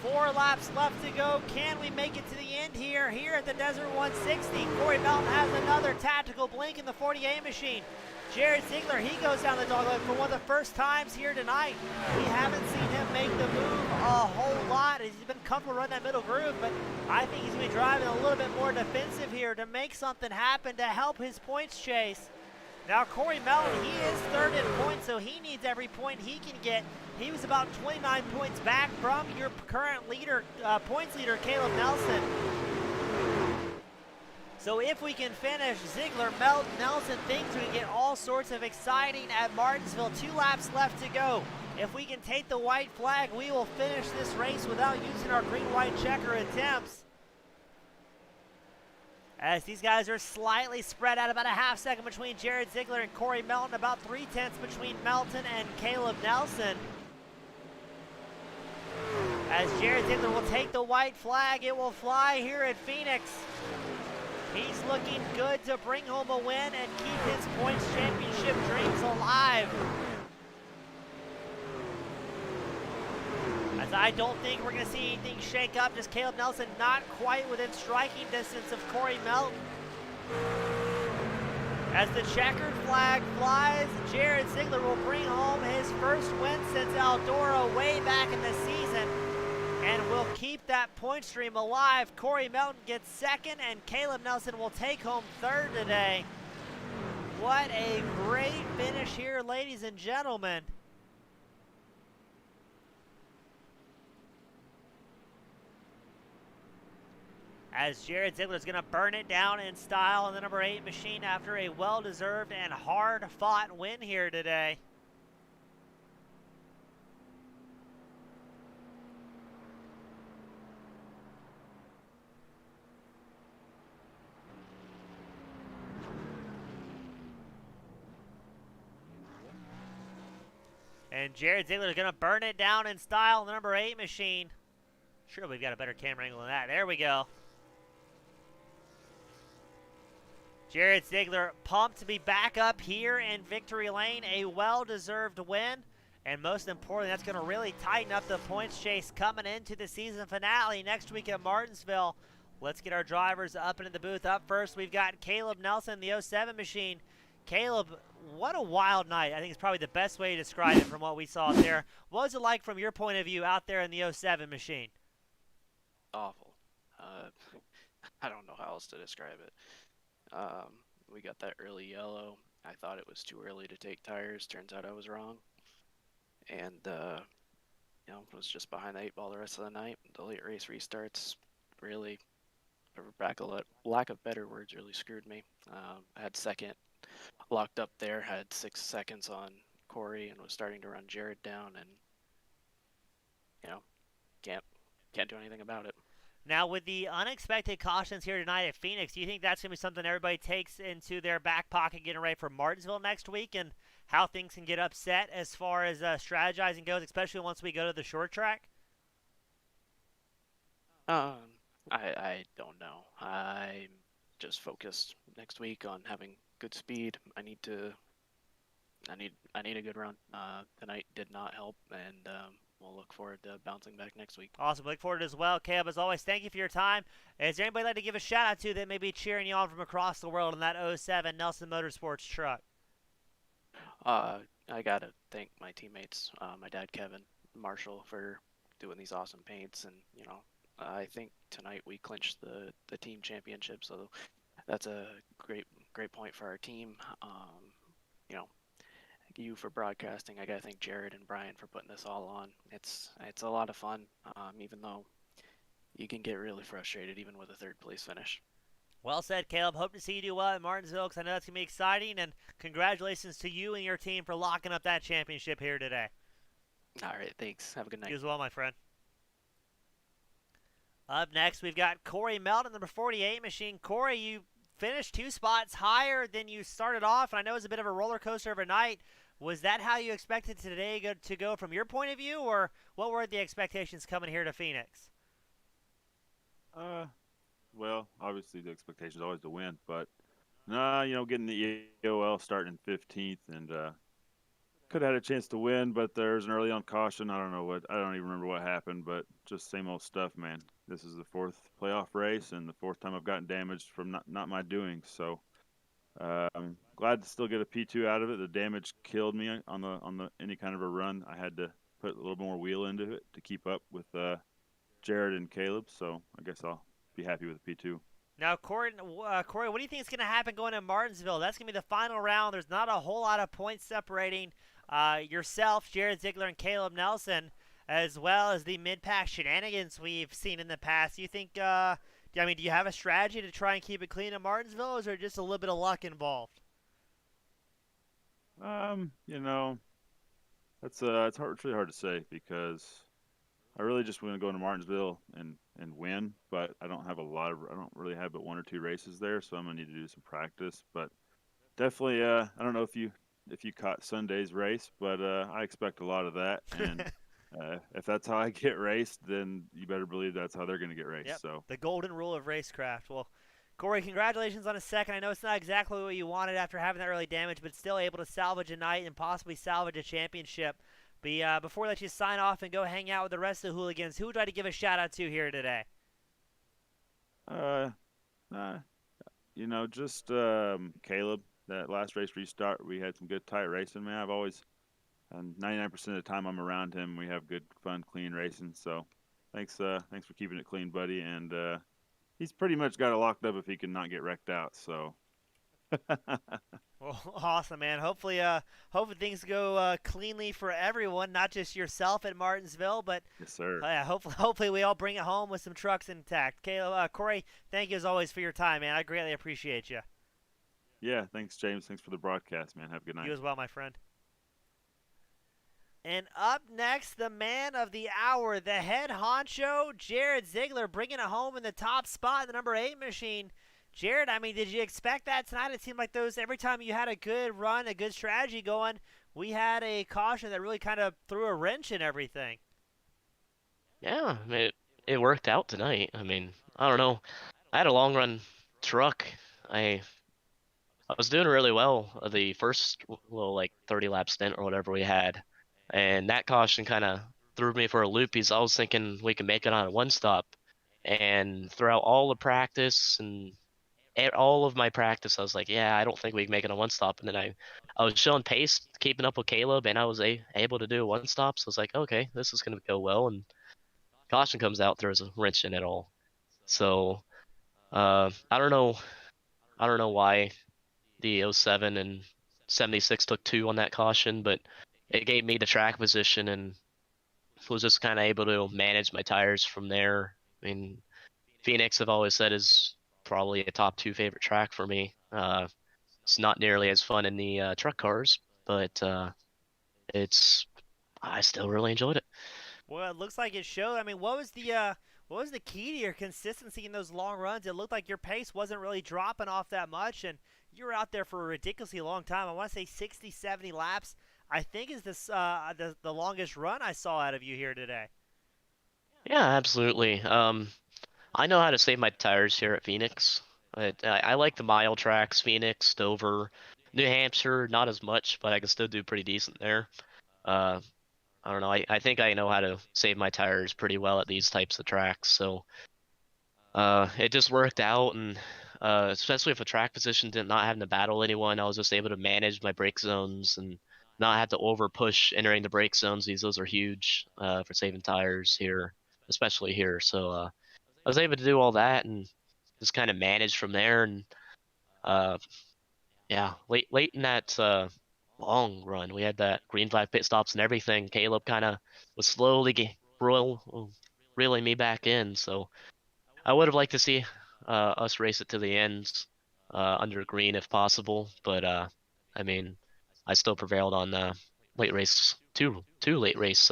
4 laps left to go. Can we make it to the end here at the Desert 160? Corey Melton has another tactical blink in the 48 machine. Jared Ziegler, he goes down the dogleg for one of the first times here tonight. We haven't seen him make the move a whole lot. He's been comfortable running that middle groove, but I think he's going to be driving a little bit more defensive here to make something happen to help his points chase. Now Corey Mellon, he is 3rd in points, so he needs every point he can get. He was about 29 points back from your current leader, points leader, Caleb Nelson. So if we can finish Ziegler, Melton, Nelson, things we can get all sorts of exciting at Martinsville. 2 laps left to go. If we can take the white flag, we will finish this race without using our green-white checker attempts. As these guys are slightly spread out, about a half second between Jared Ziegler and Corey Melton, about 3/10 between Melton and Caleb Nelson. As Jared Ziegler will take the white flag, it will fly here at Phoenix. He's looking good to bring home a win and keep his points championship dreams alive. as I don't think we're going to see anything shake up. Just Caleb Nelson not quite within striking distance of Corey Melton. As the checkered flag flies, Jared Ziegler will bring home his first win since Eldora way back in the season and will keep that point stream alive. Corey Melton gets second, and Caleb Nelson will take home third today. What a great finish here, ladies and gentlemen. As Jared Ziegler is going to burn it down in style in the number 8 machine after a well-deserved and hard-fought win here today. And Jared Ziegler is going to burn it down in style in the number 8 machine. Sure, we've got a better camera angle than that. There we go. Jared Ziegler pumped to be back up here in victory lane. A well-deserved win. And most importantly, that's going to really tighten up the points chase coming into the season finale next week at Martinsville. Let's get our drivers up into the booth. Up first, we've got Caleb Nelson, the 07 machine. Caleb, what a wild night. I think it's probably the best way to describe it from what we saw there. What was it like from your point of view out there in the 07 machine? Awful. I don't know how else to describe it. We got that early yellow. I thought it was too early to take tires. Turns out I was wrong. And, was just behind the 8 ball the rest of the night. The late race restarts really, for lack of better words, really screwed me. I had second locked up there, had 6 seconds on Corey, and was starting to run Jared down, and, can't do anything about it. Now, with the unexpected cautions here tonight at Phoenix, do you think that's going to be something everybody takes into their back pocket getting ready for Martinsville next week, and how things can get upset as far as strategizing goes, especially once we go to the short track? I don't know. I'm just focused next week on having good speed. I need a good run. Tonight did not help, and we'll look forward to bouncing back next week. Awesome. Look forward to it as well. Caleb, as always, thank you for your time. Is there anybody like to give a shout out to that may be cheering you on from across the world in that 07 Nelson Motorsports truck? I gotta thank my teammates, my dad Kevin, Marshall, for doing these awesome paints, and I think tonight we clinched the team championship, so that's a great point for our team. You for broadcasting. I gotta thank Jared and Brian for putting this all on. It's a lot of fun, even though you can get really frustrated even with a third place finish. Well said, Caleb. Hope to see you do well at Martinsville, because I know that's going to be exciting, and congratulations to you and your team for locking up that championship here today. All right, thanks. Have a good night. You as well, my friend. Up next, we've got Corey Melton, number 48 machine. Corey, you finished 2 spots higher than you started off, and I know it was a bit of a roller coaster overnight. Was that how you expected today to go from your point of view, or what were the expectations coming here to Phoenix? Well, obviously the expectation is always to win, but getting the EOL starting in 15th, and could have had a chance to win, but there's an early on caution. I don't even remember what happened, but just same old stuff, man. This is the 4th playoff race and the 4th time I've gotten damaged from not my doing. So I'm glad to still get a P2 out of it. The damage killed me on the any kind of a run. I had to put a little more wheel into it to keep up with Jared and Caleb. So I guess I'll be happy with the P2. Now, Corey, what do you think is going to happen going to Martinsville? That's going to be the final round. There's not a whole lot of points separating yourself, Jared Ziegler, and Caleb Nelson, as well as the mid-pack shenanigans we've seen in the past. Do you think, do you have a strategy to try and keep it clean at Martinsville, or is there just a little bit of luck involved? It's really hard to say, because I really just want to go into Martinsville and win, but I don't really have but 1 or 2 races there, so I'm gonna need to do some practice. But definitely, I don't know if you caught Sunday's race, but I expect a lot of that, and if that's how I get raced, then you better believe that's how they're gonna get raced. Yep, so the golden rule of racecraft. Well, Corey, congratulations on a second. I know it's not exactly what you wanted after having that early damage, but still able to salvage a night and possibly salvage a championship Before I let you sign off and go hang out with the rest of the hooligans, who would you like to give a shout-out to here today? Uh, just Caleb. That last race restart, we had some good tight racing, man. 99% of the time I'm around him, we have good, fun, clean racing. So, thanks for keeping it clean, buddy. And he's pretty much got it locked up if he can not get wrecked out. So. Well, awesome, man. Hopefully things go cleanly for everyone, not just yourself at Martinsville, but Yes, sir. yeah, hopefully we all bring it home with some trucks intact. Caleb, Corey, thank you as always for your time, man. I greatly appreciate you. Yeah, thanks, James. Thanks for the broadcast, man. Have a good night. You as well, my friend. And up next, the man of the hour, the head honcho, Jared Ziegler, bringing it home in the top spot in the number 8 machine. Jared, I mean, did you expect that tonight? It seemed like every time you had a good run, a good strategy going, we had a caution that really kind of threw a wrench in everything. Yeah, I mean, it worked out tonight. I mean, I don't know. I had a long run truck. I was doing really well the first little like 30 lap stint or whatever we had, and that caution kind of threw me for a loop because I was thinking we could make it on a one stop, and throughout all the practice and all of my practice, I was like, yeah, I don't think we can make it a one stop. And then I was showing pace, keeping up with Caleb, and I was able to do a one stop. So I was like, okay, this is going to go well. And caution comes out, throws a wrench in it all. So I don't know why the 07 and 76 took 2 on that caution, but it gave me the track position and was just kind of able to manage my tires from there. I mean, Phoenix, I've always said, is probably a top 2 favorite track for me. It's not nearly as fun in the truck cars, but I still really enjoyed it. Well, it looks like it showed. I mean, what was the key to your consistency in those long runs? It looked like your pace wasn't really dropping off that much, and you were out there for a ridiculously long time. I want to say 60, 70 laps. I think is this the longest run I saw out of you here today. Yeah, absolutely. I know how to save my tires here at Phoenix. I like the mile tracks, Phoenix, Dover, New Hampshire, not as much, but I can still do pretty decent there. I don't know. I think I know how to save my tires pretty well at these types of tracks. So it just worked out, and especially if a track position did not having to battle anyone, I was just able to manage my brake zones and not have to over push entering the brake zones. Those are huge for saving tires here, especially here. So I was able to do all that and just kind of manage from there. And yeah, late in that long run, we had that green flag pit stops and everything. Caleb kind of was slowly reeling me back in. So I would have liked to see us race it to the end under green if possible. But I mean, I still prevailed on late race, two late race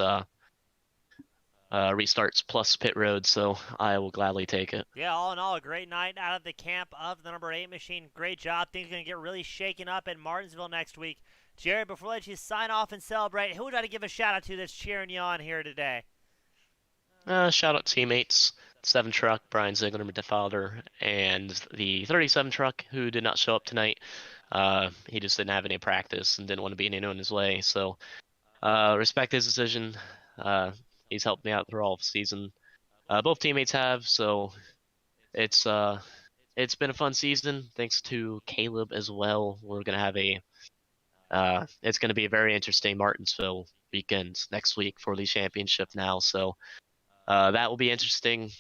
restarts plus pit road, so I will gladly take it. Yeah, all in all, a great night out of the camp of the number 8 machine. Great job. Things are going to get really shaken up in Martinsville next week. Jared, before I let you sign off and celebrate, who would I give a shout-out to that's cheering you on here today? Shout out teammates, 7 truck, Brian Ziegler, midfielder, and the 37 truck who did not show up tonight. He just didn't have any practice and didn't want to be in anyone's way, so respect his decision. He's helped me out through all of the season. Both teammates have, so it's been a fun season. Thanks to Caleb as well. We're gonna have it's gonna be a very interesting Martinsville weekend next week for the championship now. So that will be interesting.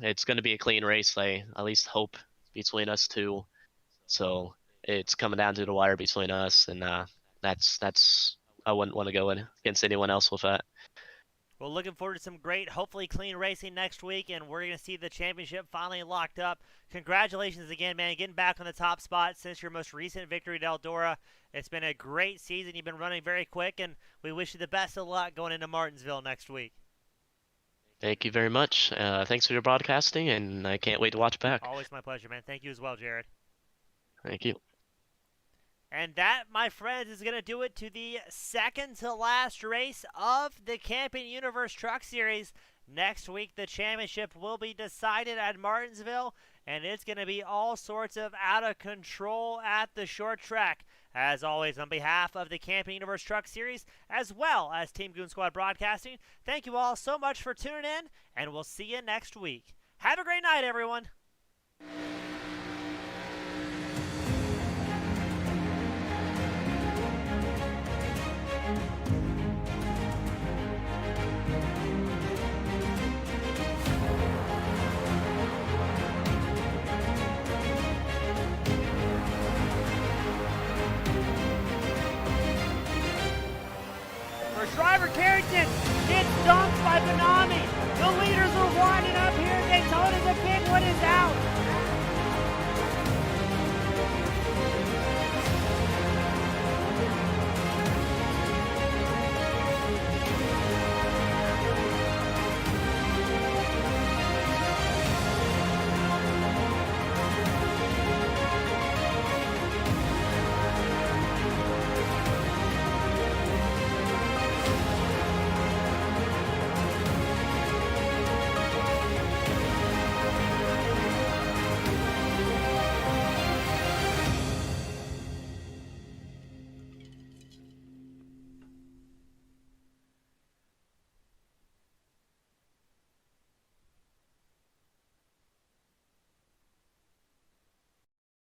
It's gonna be a clean race. I at least hope between us two. So it's coming down to the wire between us, and that's I wouldn't want to go in against anyone else with that. Well, looking forward to some great, hopefully clean racing next week, and we're going to see the championship finally locked up. Congratulations again, man, getting back on the top spot since your most recent victory at Eldora. It's been a great season. You've been running very quick, and we wish you the best of luck going into Martinsville next week. Thank you very much. Thanks for your broadcasting, and I can't wait to watch back. Always my pleasure, man. Thank you as well, Jared. Thank you. And that, my friends, is going to do it to the second to last race of the Camping Universe Truck Series. Next week, the championship will be decided at Martinsville, and it's going to be all sorts of out of control at the short track. As always, on behalf of the Camping Universe Truck Series, as well as Team Goon Squad Broadcasting, thank you all so much for tuning in, and we'll see you next week. Have a great night, everyone. Driver Carrington gets dunked by Bernard.